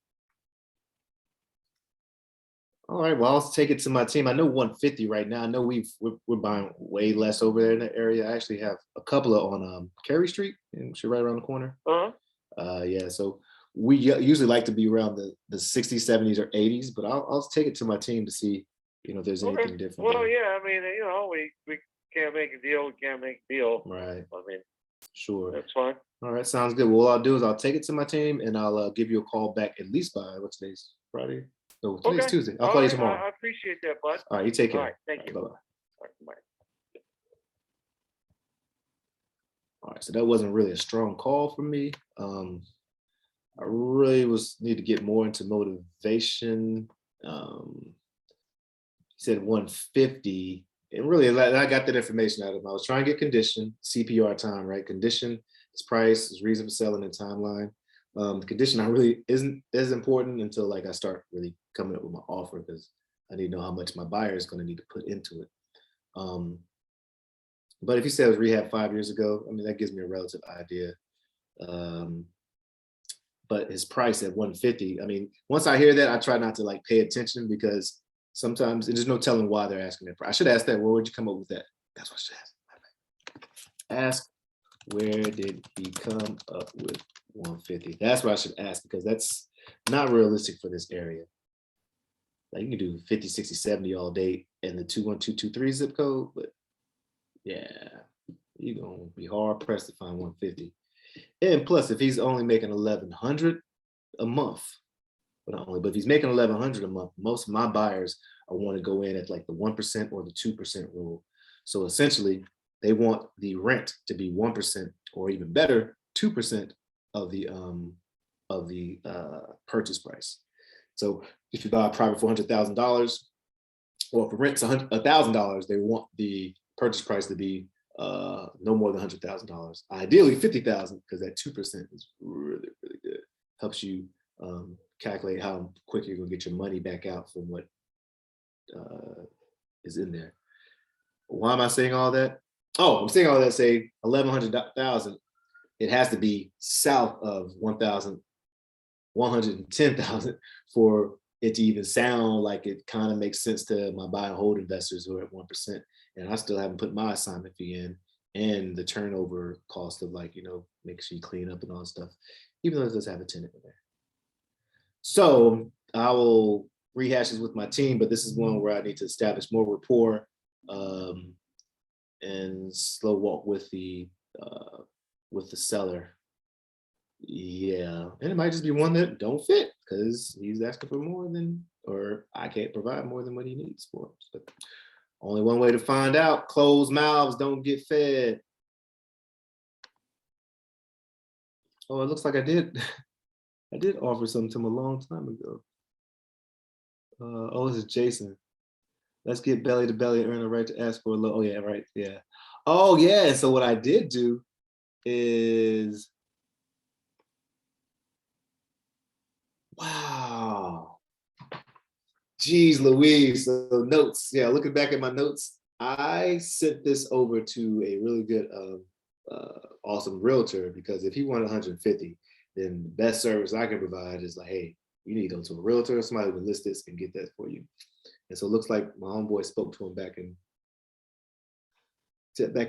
Well, I'll take it to my team. I know 150 right now. I know we're buying way less over there in the area. I actually have a couple of on Carey Street, and she's right around the corner. Yeah, so we usually like to be around the 60s, 70s, or 80s, but I'll take it to my team to see, if there's anything different. Well, yeah, I mean, we can't make a deal. We can't make a deal. Right. I mean, sure. That's fine. All right, sounds good. Well, what I'll do is I'll take it to my team, and I'll give you a call back at least by, what's today's Friday? No, today's Tuesday. I'll call you tomorrow. I appreciate that, bud. All right, you take care. All right, thank you. Bye-bye. All right, bye. All right, so that wasn't really a strong call for me. I really need to get more into motivation. He said 150, and really, I got that information out of him. I was trying to get condition, CPR time, right? Condition, its price, its reason for selling, and timeline. The condition really isn't as important until, like, I start really coming up with my offer, because I need to know how much my buyer is going to need to put into it. But if he said it was rehab 5 years ago, I mean, that gives me a relative idea. But his price at 150, I mean, once I hear that, I try not to, like, pay attention, because sometimes there's no telling why they're asking that price. I should ask that. Where would you come up with that? That's what I should ask. Ask, where did he come up with 150? That's what I should ask, because that's not realistic for this area. Like, you can do 50, 60, 70 all day in the 21223 zip code, but yeah, you're gonna be hard pressed to find 150. And plus, if he's only making 1,100 a month, but if he's making 1,100 a month, most of my buyers want to go in at, like, the 1% or the 2% rule. So essentially, they want the rent to be 1%, or even better, 2% of the purchase price. So if you buy a private for $100,000, or if rent's $1,000, they want the purchase price to be no more than $100,000. Ideally $50,000, because that 2% is really, really good. Helps you calculate how quick you're gonna get your money back out from what is in there. Why am I saying all that? Oh, I'm saying all that, say 1,100,000. It has to be south of 1,110,000 for it to even sound like it kind of makes sense to my buy and hold investors who are at 1%. And I still haven't put my assignment fee in, and the turnover cost of, like, make sure you clean up and all that stuff, even though it does have a tenant in there. So I will rehash this with my team, but this is one where I need to establish more rapport and slow walk with the seller. Yeah, and it might just be one that don't fit, because he's asking for more than, or I can't provide more than what he needs for him. So only one way to find out. Closed mouths don't get fed. Oh, it looks like I did offer something to him a long time ago. Oh, this is Jason. Let's get belly to belly and earn the right to ask for a low. Oh yeah, right, yeah. Oh yeah, so what I did do is, wow. Geez Louise, so notes. Yeah, looking back at my notes, I sent this over to a really good, awesome realtor, because if he wanted 150, then the best service I can provide is like, hey, you need to go to a realtor, somebody who can list this and get that for you. And so it looks like my homeboy spoke to him back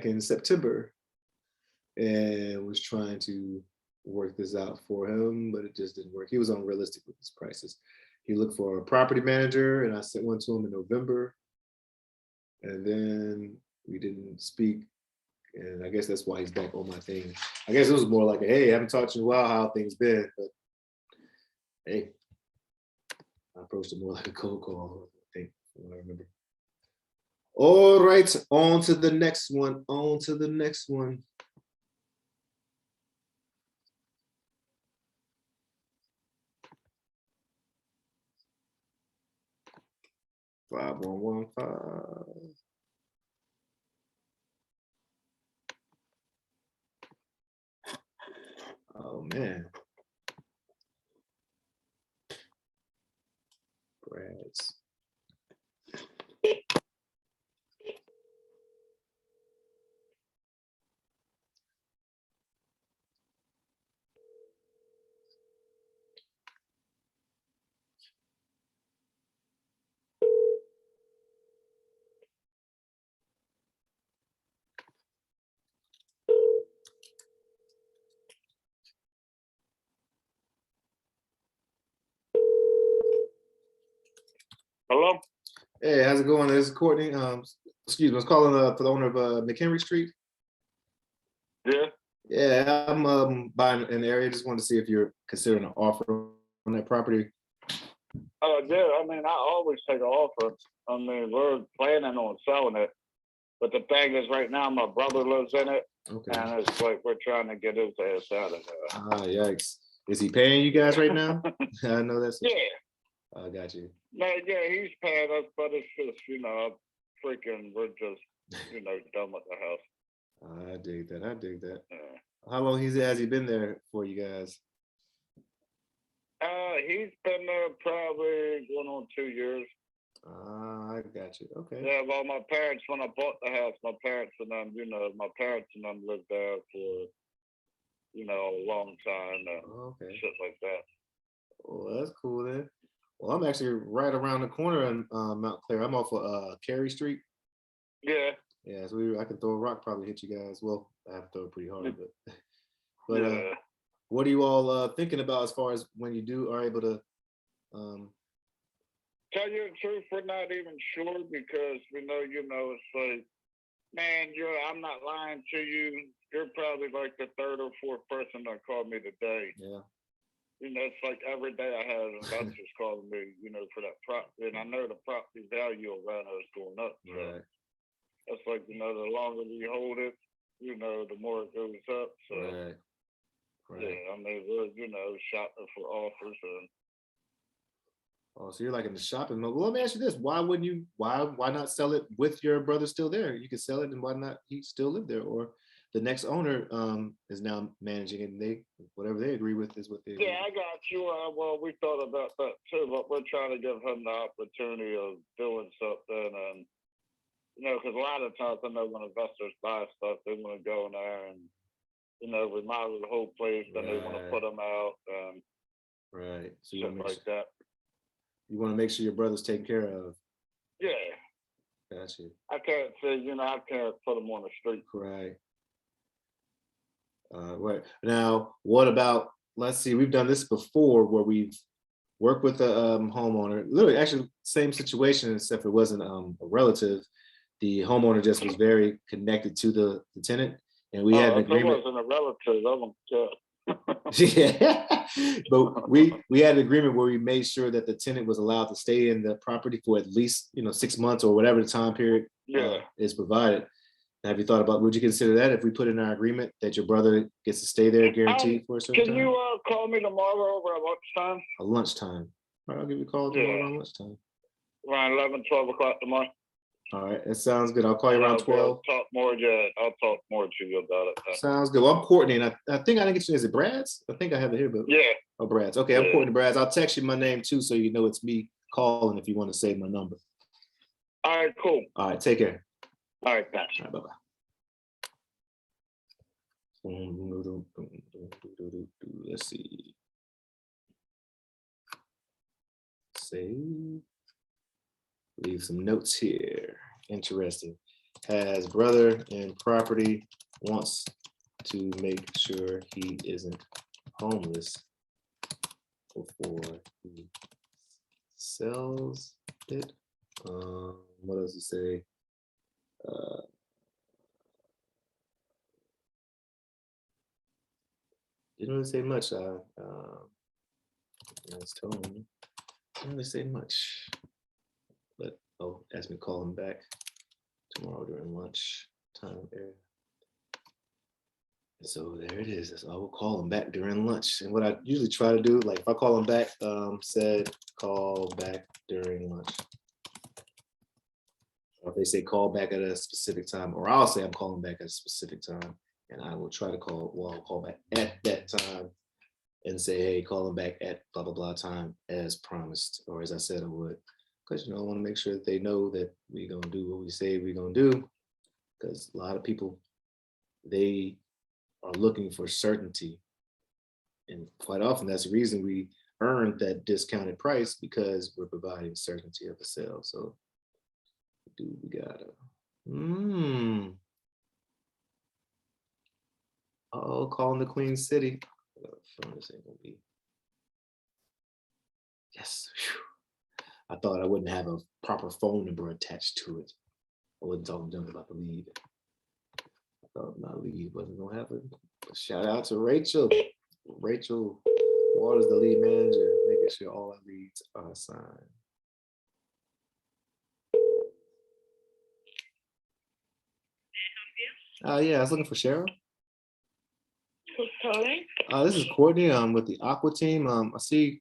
in September and was trying to work this out for him, but it just didn't work. He was unrealistic with his prices. He looked for a property manager, and I sent one to him in November, and then we didn't speak. And I guess that's why he's back on my thing. I guess it was more like, hey, I haven't talked to you in a while, how things been? But hey, I approached it more like a cold call, I think, from what I remember. All right, on to the next one. On to the next one. 5115. Oh man. Brad's. Hello? Hey, how's it going? This is Courtney. Excuse me, I was calling for the owner of McHenry Street. Yeah. Yeah, I'm buying an area. Just wanted to see if you're considering an offer on that property. Yeah, I mean, I always take an offer. I mean, we're planning on selling it. But the thing is, right now, my brother lives in it. Okay. And it's like we're trying to get his ass out of there. Ah, yikes. Is he paying you guys right now? I know that's. Yeah. I got you. No, yeah, he's paying us, but it's just, we're just, done with the house. I dig that. I dig that. Yeah. How long has he been there for you guys? He's been there probably going on 2 years. I got you. Okay. Yeah, well, my parents, when I bought the house, my parents and them lived there for, a long time. Okay. Shit like that. Well, that's cool then. Well, I'm actually right around the corner in Mount Clair. I'm off of Cary Street. Yeah. Yeah, so I can throw a rock, probably hit you guys. Well, I have to throw it pretty hard, but yeah. What are you all thinking about as far as when you are able to? Tell you the truth, we're not even sure because we know, it's like, man, I'm not lying to you. You're probably like the third or fourth person that called me today. Yeah. It's like every day I have investors calling me, for that property. And I know the property value around there is going up. So right. That's like, the longer we hold it, the more it goes up. So, right. Yeah, I mean, we're, shopping for offers. And oh, so you're like in the shopping mode. Well, let me ask you this. Why not sell it with your brother still there? You could sell it, and why not he still live there? Or the next owner is now managing it, and whatever they agree with is what they agree. Yeah, I got you. Well, we thought about that too, but we're trying to give him the opportunity of doing something. And, because a lot of times I know when investors buy stuff, they want to go in there and, remodel the whole place, then they want to put them out. Right. So shit like that. You want to make sure your brother's taken care of. Yeah. Got you. I can't say, I can't put them on the street. Right. Right. Now, what about, let's see, we've done this before where we've worked with a homeowner, literally actually same situation, except it wasn't a relative. The homeowner just was very connected to the tenant, and we had an agreement. It wasn't a relative, I don't care. Yeah, but we had an agreement where we made sure that the tenant was allowed to stay in the property for at least 6 months or whatever the time period is provided. Have you thought about, would you consider that if we put in our agreement that your brother gets to stay there guaranteed for a certain time? Can you call me tomorrow over at lunchtime? A lunchtime. All right, I'll give you a call tomorrow around lunchtime. Around 11, 12 o'clock tomorrow. All right, that sounds good. I'll call you around 12. I'll talk more to you about it. Sounds good. Well, I'm Courtney, and I think I didn't get you. Is it Brad's? I think I have it here, but yeah. Oh, Brad's. Okay, I'm Courtney Brad's. I'll text you my name too, so you know it's me calling if you want to save my number. All right, cool. All right, take care. All right, thanks. All right, bye-bye. Let's see. Save. Leave some notes here. Interesting. Has brother in property, wants to make sure he isn't homeless before he sells it. What does it say? Didn't really say much. It's tone. Didn't really say much. But ask me to call him back tomorrow during lunch time there. So there it is. I will call him back during lunch. And what I usually try to do, like if I call him back, said call back during lunch. Or if they say call back at a specific time, or I'll say I'm calling back at a specific time, and I will try to I'll call back at that time and say, hey, call him back at blah, blah, blah time as promised, or as I said I would. Because, I want to make sure that they know that we're going to do what we say we're going to do. Because a lot of people, they are looking for certainty. And quite often, that's the reason we earned that discounted price, because we're providing certainty of the sale. So, we gotta. Oh, calling the Queen City. This ain't gonna be. Yes. Whew. I thought I wouldn't have a proper phone number attached to it. I wasn't talking to them about the lead. I thought my lead wasn't gonna have it. But shout out to Rachel. Rachel Waters, the lead manager, making sure all our leads are assigned. Yeah, I was looking for Cheryl. Who's calling? This is Courtney. I'm with the Aqua team. I see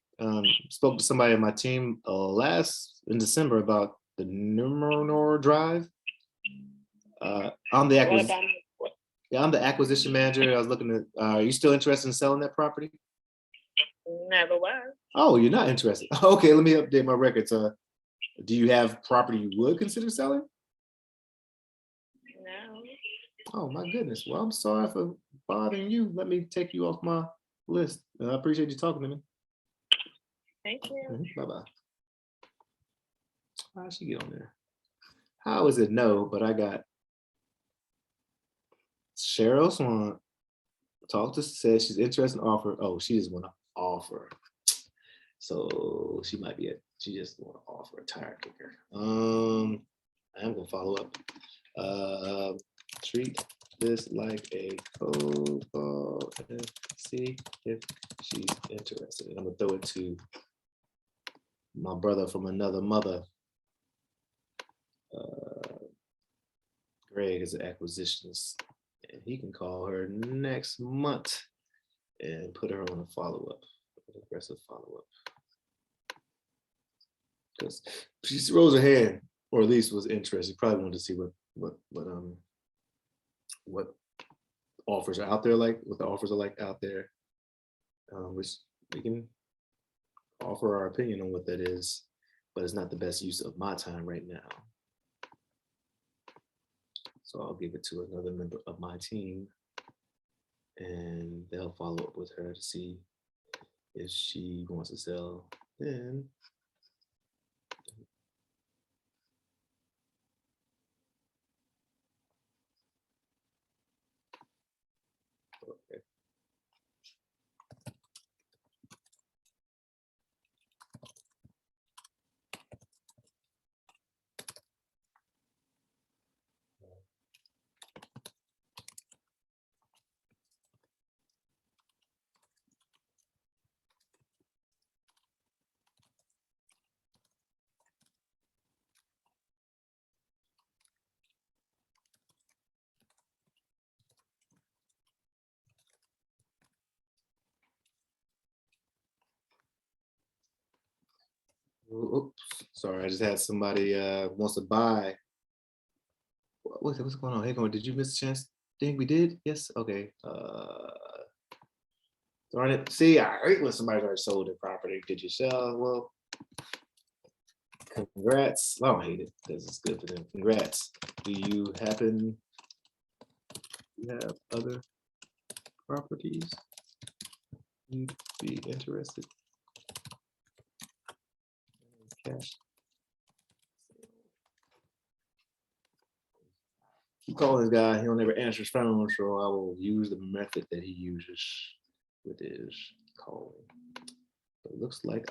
spoke to somebody on my team in December about the Numenor Drive. I'm the acquisition manager. I was looking at. Are you still interested in selling that property? Never was. Oh, you're not interested. Okay, let me update my records. Do you have property you would consider selling? No. Oh my goodness. Well, I'm sorry for bothering you. Let me take you off my list. I appreciate you talking to me. Thank you. Bye-bye. How did she get on there? How is it no, but I got Cheryl Swan said she's interested in offer. Oh, she just want to offer. So she might be she just want to offer a tire kicker. I'm gonna follow up. Treat this like a cold call and see if she's interested. And I'm gonna throw it to my brother from another mother. Greg is an acquisitionist, and he can call her next month and put her on a follow-up, an aggressive follow-up. Because she rose her hand, or at least was interested. Probably wanted to see what offers are out there, like what the offers are like out there, which we can offer our opinion on what that is, but it's not the best use of my time right now. So I'll give it to another member of my team, and they'll follow up with her to see if she wants to sell. Then okay. Oops, sorry, I just had somebody wants to buy. What's going on? Hey, did you miss a chance? Think we did? Yes. Okay. Darn it. See, I hate when somebody's already sold their property. Did you sell? Well, Congrats. I don't hate it because it's good for them. Congrats. Do you happen to have other properties you'd be interested in cash? Keep calling this guy. He'll never answer his phone, so I will use the method that he uses with his calling. But it looks like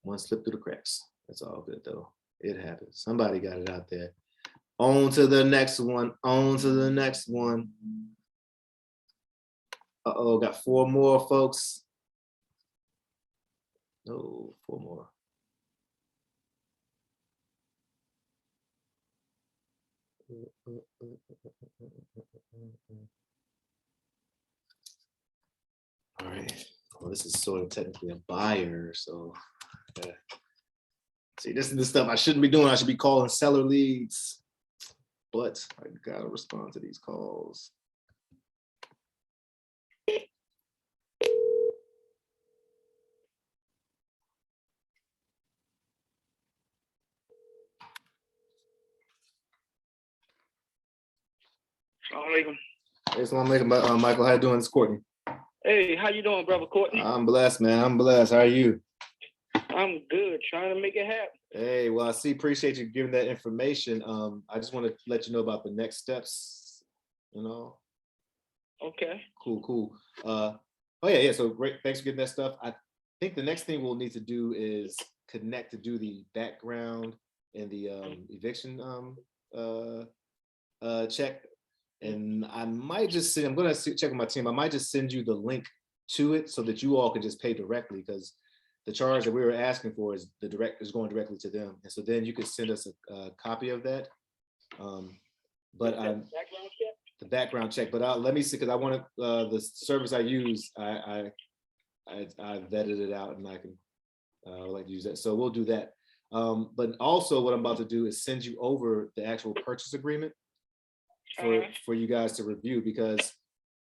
one slipped through the cracks. That's all good though. It happens. Somebody got it out there. On to the next one. On to the next one. Uh-oh, got 4 more, folks. No, 4 more. All right. Well, this is sort of technically a buyer, so see, this is the stuff I shouldn't be doing. I should be calling seller leads, but I gotta respond to these calls. Assalamualaikum. Hey, assalamualaikum, Michael. How you doing? It's Courtney. Hey, how you doing, brother Courtney? I'm blessed, man. I'm blessed. How are you? I'm good, trying to make it happen. Hey, well, appreciate you giving that information. I just want to let you know about the next steps, Okay. Cool. Oh yeah. So great. Thanks for getting that stuff. I think the next thing we'll need to do is connect to do the background and the eviction check. And I might just send, I'm going to check with my team. I might just send you the link to it so that you all can just pay directly, because the charge that we were asking for is going directly to them. And so then you could send us a copy of that. Background check? The background check, but let me see, because I want to, the service I use, I vetted it out and I can like to use that. So we'll do that. But also what I'm about to do is send you over the actual purchase agreement for you guys to review, because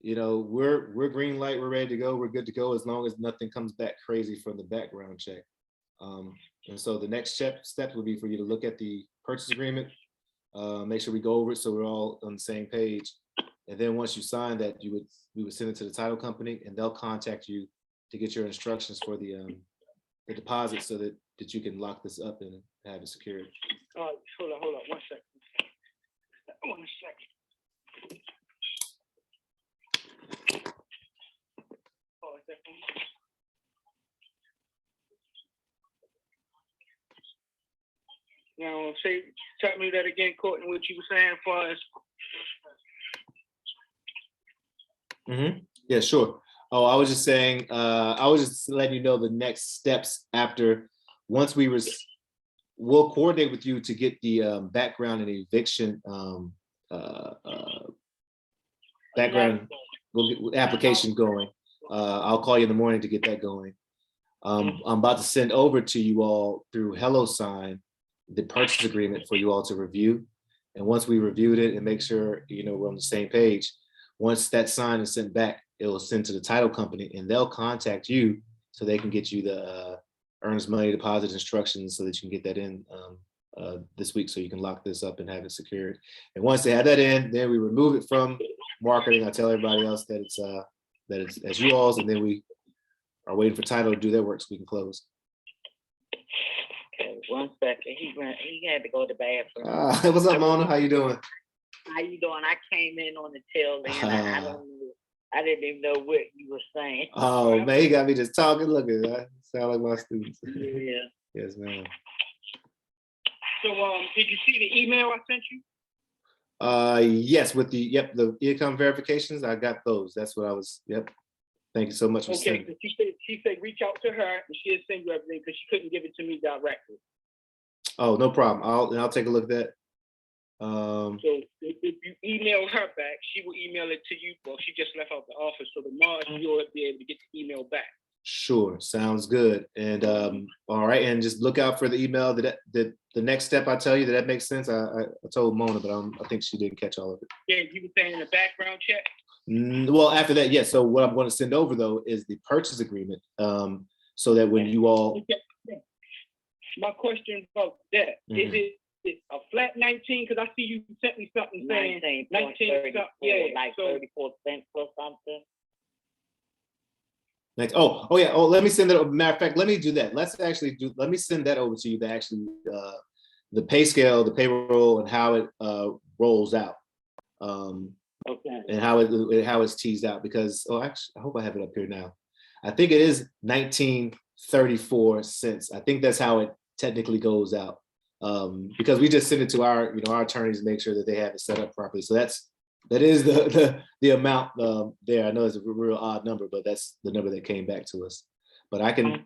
we're green light, we're ready to go, we're good to go as long as nothing comes back crazy from the background check. And so the next step would be for you to look at the purchase agreement, make sure we go over it so we're all on the same page. And then once you sign that, we would send it to the title company and they'll contact you to get your instructions for the deposit so that you can lock this up and have it secured. Hold on, 1 second. 1 second. Now, tell me that again, Courtney, what you were saying for us. Yeah, sure. Oh, I was just saying, I was just letting you know the next steps after, once we'll coordinate with you to get the background and eviction background application going. I'll call you in the morning to get that going. I'm about to send over to you all through HelloSign the purchase agreement for you all to review. And once we reviewed it and make sure we're on the same page, once that sign is sent back, it will send to the title company and they'll contact you so they can get you the earnest money deposit instructions so that you can get that in this week so you can lock this up and have it secured. And once they have that in, then we remove it from marketing. I tell everybody else that it's you all's, and then we are waiting for title to do their work so we can close. Okay, 1 second. He had to go to the bathroom. What's up, Mona? How you doing? How you doing? I came in on the tail end. I don't know. I didn't even know what you were saying. Oh man, he got me just talking. Look at that. Sound like my students. Yeah. Yes, ma'am. So, did you see the email I sent you? Yes, with the income verifications, I got those. That's what I was. Yep. Thank you so much for Okay, sending. she said reach out to her and she'll send you everything because she couldn't give it to me directly. Oh, no problem. I'll take a look at that. So if you email her back, she will email it to you. Well, she just left out the office, so tomorrow you'll be able to get the email back. Sure, sounds good. And all right, and just look out for the email. That the next step I tell you, that makes sense. I told Mona, but I think she didn't catch all of it. Yeah, you were saying the background check. Well, after that, yes. So what I'm going to send over though is the purchase agreement, so that when you all, my question about that. Is Mhm. it a flat 19? Because I see you sent me something saying 19 something. Yeah, like so 34 cents or something. Next, oh yeah. Oh, let me send that. Matter of fact, let me do that. Let me send that over to you. The pay scale, the payroll, and how it rolls out, Okay. and how it's teased out. Because actually, I hope I have it up here now. I think it is 19.34 cents. I think that's how it technically goes out. Because we just send it to our attorneys to make sure that they have it set up properly. So that is the amount there. I know it's a real odd number, but that's the number that came back to us. But I can.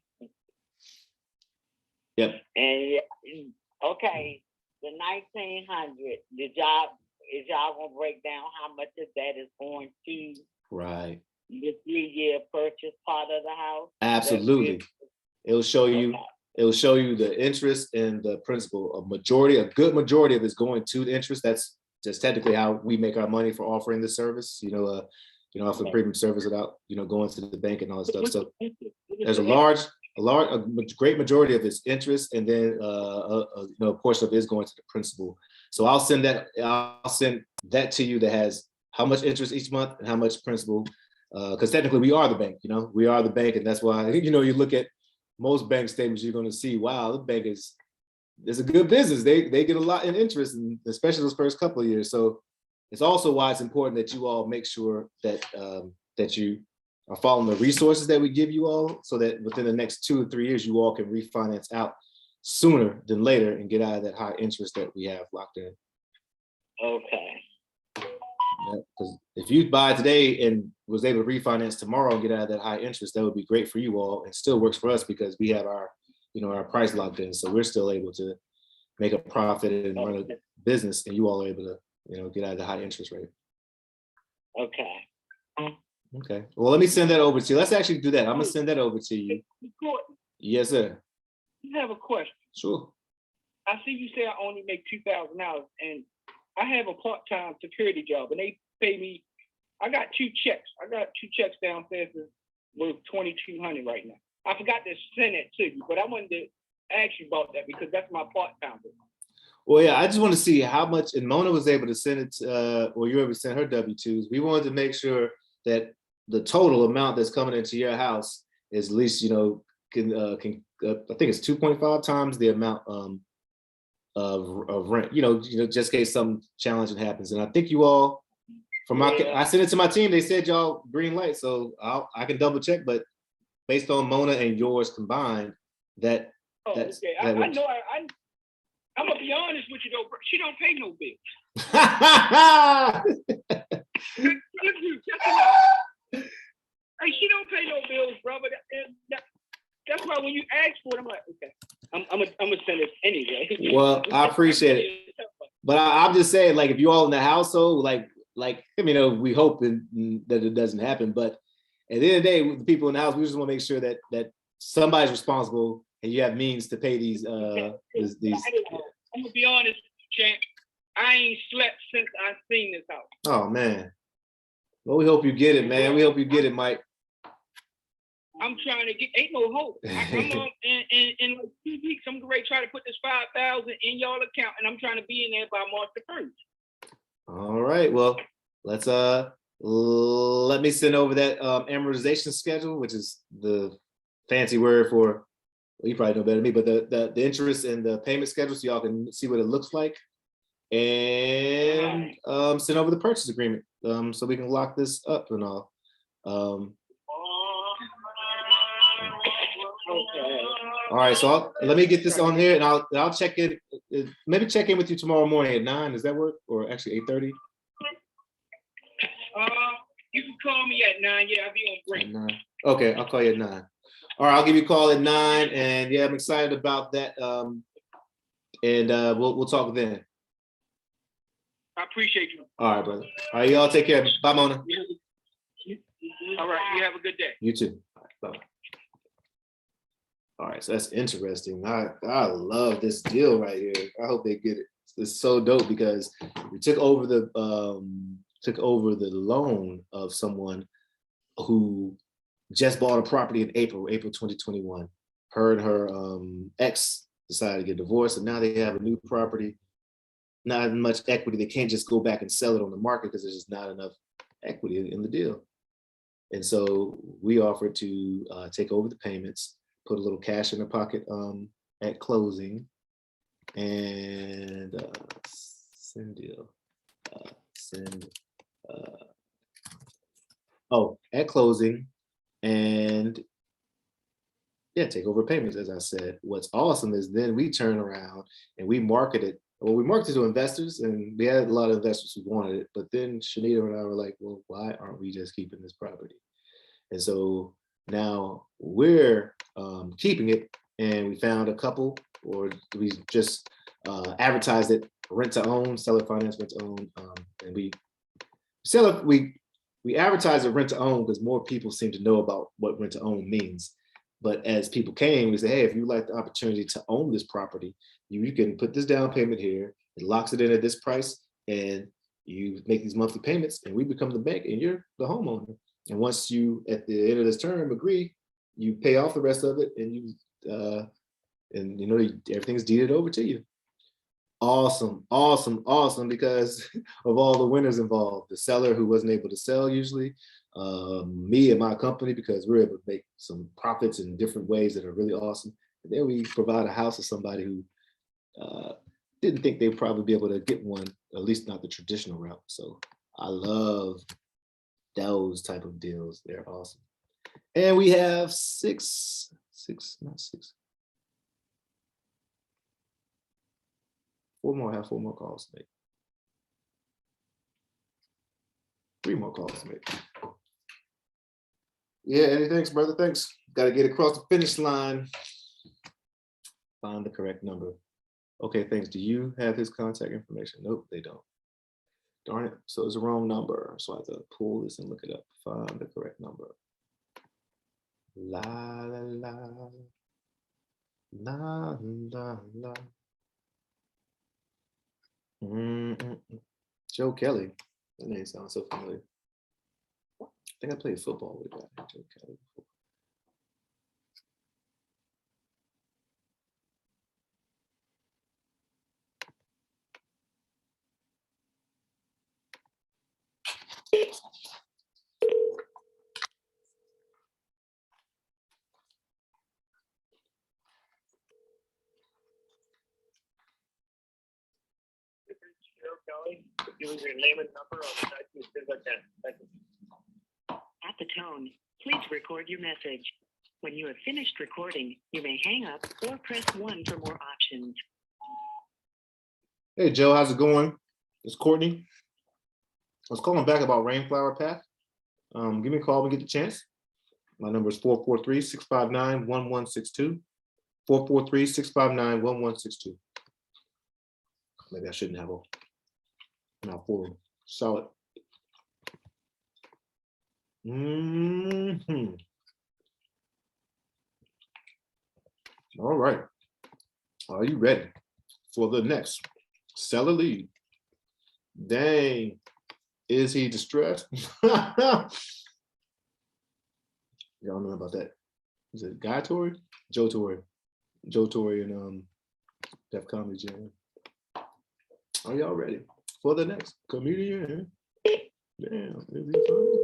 Yep. And okay, the 1900. Is y'all gonna break down how much of that is going to Right. the 3-year purchase part of the house? Absolutely. It'll show you. Okay. It'll show you the interest and the principal. A good majority of it's going to the interest. That's just technically how we make our money for offering this service. Offer premium service without going to the bank and all that stuff. So there's a great majority of it's interest, and then a portion of it is going to the principal. So I'll send that to you that has how much interest each month and how much principal. Because technically we are the bank. We are the bank, and that's why you look at most bank statements, you're going to see, wow, the bank is a good business. They get a lot in interest, and especially those first couple of years. So it's also why it's important that you all make sure that that you are following the resources that we give you all, so that within the next 2 or 3 years, you all can refinance out sooner than later and get out of that high interest that we have locked in. Okay. Because if you buy today and was able to refinance tomorrow and get out of that high interest, that would be great for you all. It still works for us because we have our price locked in, so we're still able to make a profit and run a business, and you all are able to get out of the high interest rate. Okay. Okay. Well, let me send that over to you. Let's actually do that. I'm gonna send that over to you. Courtney, Yes, sir. I have a question. Sure. I see you say I only make $2,000, and I have a part-time security job, and they pay me. I got 2 checks. I got 2 checks downstairs worth $2,200 right now. I forgot to send it to you, but I wanted to ask you about that because that's my part-time business. Well, yeah, I just want to see how much, and Mona was able to send it, or you were able to send her W-2s. We wanted to make sure that the total amount that's coming into your house is at least, can I think it's 2.5 times the amount of rent, just in case some challenging happens. And I think you all, I sent it to my team. They said y'all green light, so I can double check, but based on Mona and yours combined, that. Okay. I know. I'm gonna be honest with you though. She don't pay no bills. Hey, she don't pay no bills, brother. That's why when you ask for it, I'm like, okay, I'm gonna send it anyway. Well, I appreciate it, but I'm just saying, like, if you all in the household, we hope that it doesn't happen. But at the end of the day, with the people in the house, we just want to make sure that somebody's responsible and you have means to pay these. I'm gonna be honest, champ. I ain't slept since I seen this house. Oh man. Well, we hope you get it, man. We hope you get it, Mike. I'm trying to get. Ain't no hope. I'm on in like 2 weeks. I'm ready to try to put this 5,000 in y'all account, and I'm trying to be in there by March the 1st. All right. Well, let's let me send over that amortization schedule, which is the fancy word for. Well, you probably know better than me, but the interest and the payment schedule, so y'all can see what it looks like, and send over the purchase agreement, so we can lock this up and all. All right, so let me get this on here, and I'll check in. Maybe check in with you tomorrow morning at 9. Does that work? Or actually 8:30? You can call me at 9. Yeah, I'll be on break. 9. Okay, I'll call you at 9. All right, I'll give you a call at 9, and yeah, I'm excited about that. And we'll talk then. I appreciate you. All right, brother. All right, y'all take care. Bye, Mona. All right, you have a good day. You too. All right, bye. All right, so that's interesting. I love this deal right here. I hope they get it. It's so dope because we took over the loan of someone who just bought a property in April 2021. Her and her ex decided to get divorced, and now they have a new property, not as much equity. They can't just go back and sell it on the market because there's just not enough equity in the deal. And so we offered to take over the payments, put a little cash in their pocket at closing, and send deal. At closing, and yeah, take over payments, as I said. What's awesome is then we turn around and we marketed to investors, and we had a lot of investors who wanted it, but then Shanita and I were like, well, why aren't we just keeping this property? And so now we're keeping it, and we found a couple, or we just advertised it, rent to own, seller finance, rent to own, and we advertise it rent to own because more people seem to know about what rent to own means. But as people came, we said, hey, if you like the opportunity to own this property, you can put this down payment here, it locks it in at this price, and you make these monthly payments, and we become the bank, and you're the homeowner. And once you, at the end of this term, agree, you pay off the rest of it, and everything's deeded over to you. Awesome, awesome, awesome, because of all the winners involved. The seller who wasn't able to sell usually, me and my company, because we're able to make some profits in different ways that are really awesome. And then we provide a house to somebody who didn't think they'd probably be able to get one, at least not the traditional route. So I love those type of deals. They're awesome. And we have four more calls to make. 3 more calls to make. Yeah, Eddie, thanks, brother. Thanks. Got to get across the finish line. Find the correct number. Okay, thanks. Do you have his contact information? Nope, they don't. Darn it. So it's the wrong number. So I have to pull this and look it up. Find the correct number. La la la. La la la. Joe Kelly. That name sounds so familiar. I think I played football with that. Joe Kelly before. Give me your name and number. I'll type you as soon as I can. Thank you. At the tone, please record your message. When you have finished recording, you may hang up or press 1 for more options. Hey, Joe, how's it going? It's Courtney. I was calling back about Rainflower Path. Give me a call when you get the chance. My number is 443-659-1162. 443-659-1162. Maybe I shouldn't have a mouthful. Solid. All right. Are you ready for the next seller lead? Dang. Is he distressed? Y'all know about that. Is it Guy Torrey? Joe Torrey. Joe Torrey and Def Comedy Jam. Are y'all ready for the next comedian? Damn, is he funny?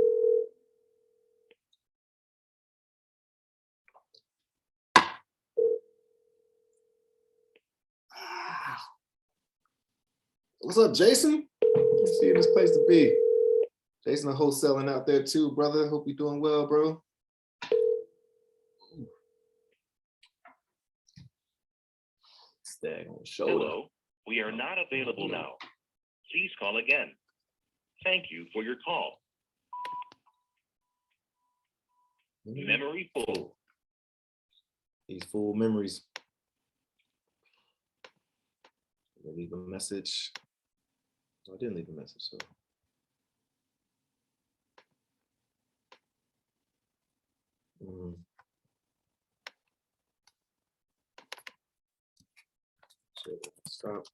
What's up, Jason? Let's see this place to be. Jason, wholesaling out there too, brother. Hope you're doing well, bro. Stag on the shoulder. Hello, we are not available now. Please call again. Thank you for your call. Memory full. These full memories. I'll leave a message. Oh, I didn't leave a message, so. Stop.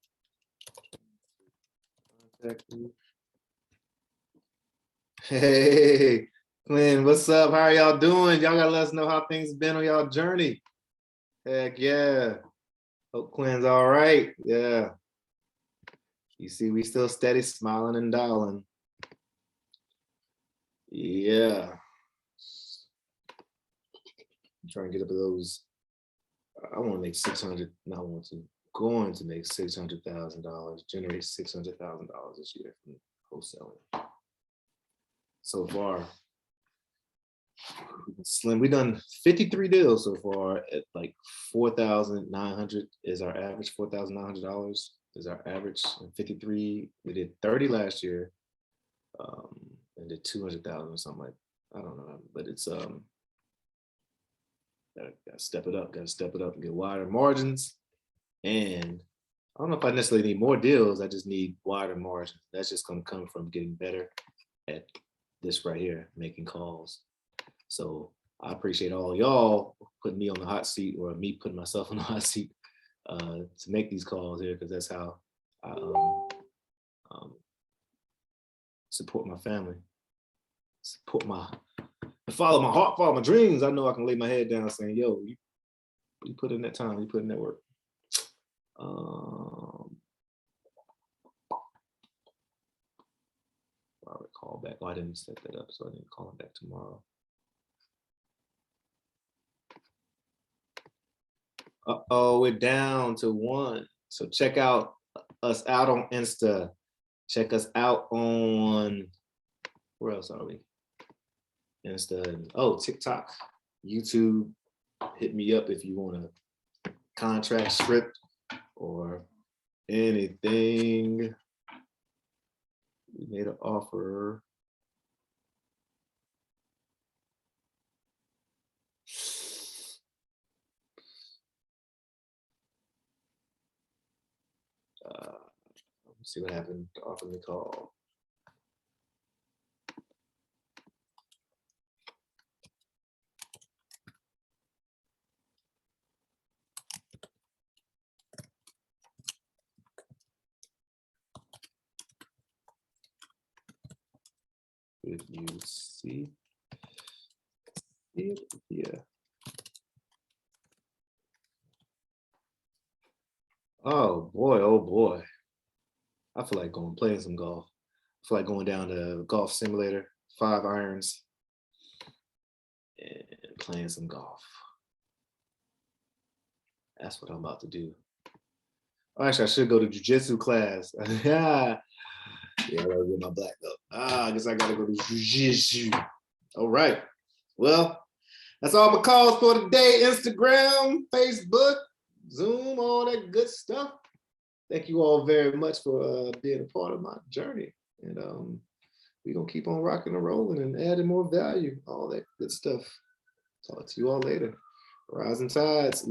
Contact you. Hey, Glenn, what's up? How are y'all doing? Y'all gotta let us know how things have been on y'all journey. Heck yeah. Hope Quinn's all right. Yeah. You see, we still steady smiling and dialing. Yeah. I'm trying to get up to those. I want to make 600. Not want to. Going to make $600,000. Generate $600,000 this year from wholesaling. So far, slim. We've done 53 deals so far at like 4,900 is our average. $4,900 is our average. And 53. We did 30 last year, and did 200,000 or something like. I don't know, but it's gotta step it up. Gotta step it up and get wider margins. And I don't know if I necessarily need more deals. I just need wider margins. That's just going to come from getting better at this right here, making calls. So I appreciate all y'all putting me on the hot seat, or me putting myself on the hot seat to make these calls here, because that's how I support my family, follow my heart, follow my dreams. I know I can lay my head down saying, yo, you put in that time, you put in that work. Robert call back. Oh, I didn't set that up, so I didn't call him back tomorrow. Uh-oh, we're down to 1. So check out us out on Insta. Check us out on, where else are we? Insta, oh, TikTok, YouTube. Hit me up if you want a contract script or anything. We made an offer. Let's see what happened to offer the call. If you see it, yeah. Oh boy. I feel like playing some golf. I feel like going down to golf simulator, 5 irons, and playing some golf. That's what I'm about to do. Oh, actually, I should go to jiu-jitsu class. Yeah, I gotta get my black belt. I guess I gotta go to jiu-jitsu. All right. Well, that's all my calls for today. Instagram, Facebook, Zoom, all that good stuff. Thank you all very much for being a part of my journey. And we're gonna keep on rocking and rolling and adding more value, all that good stuff. Talk to you all later. Rising tides.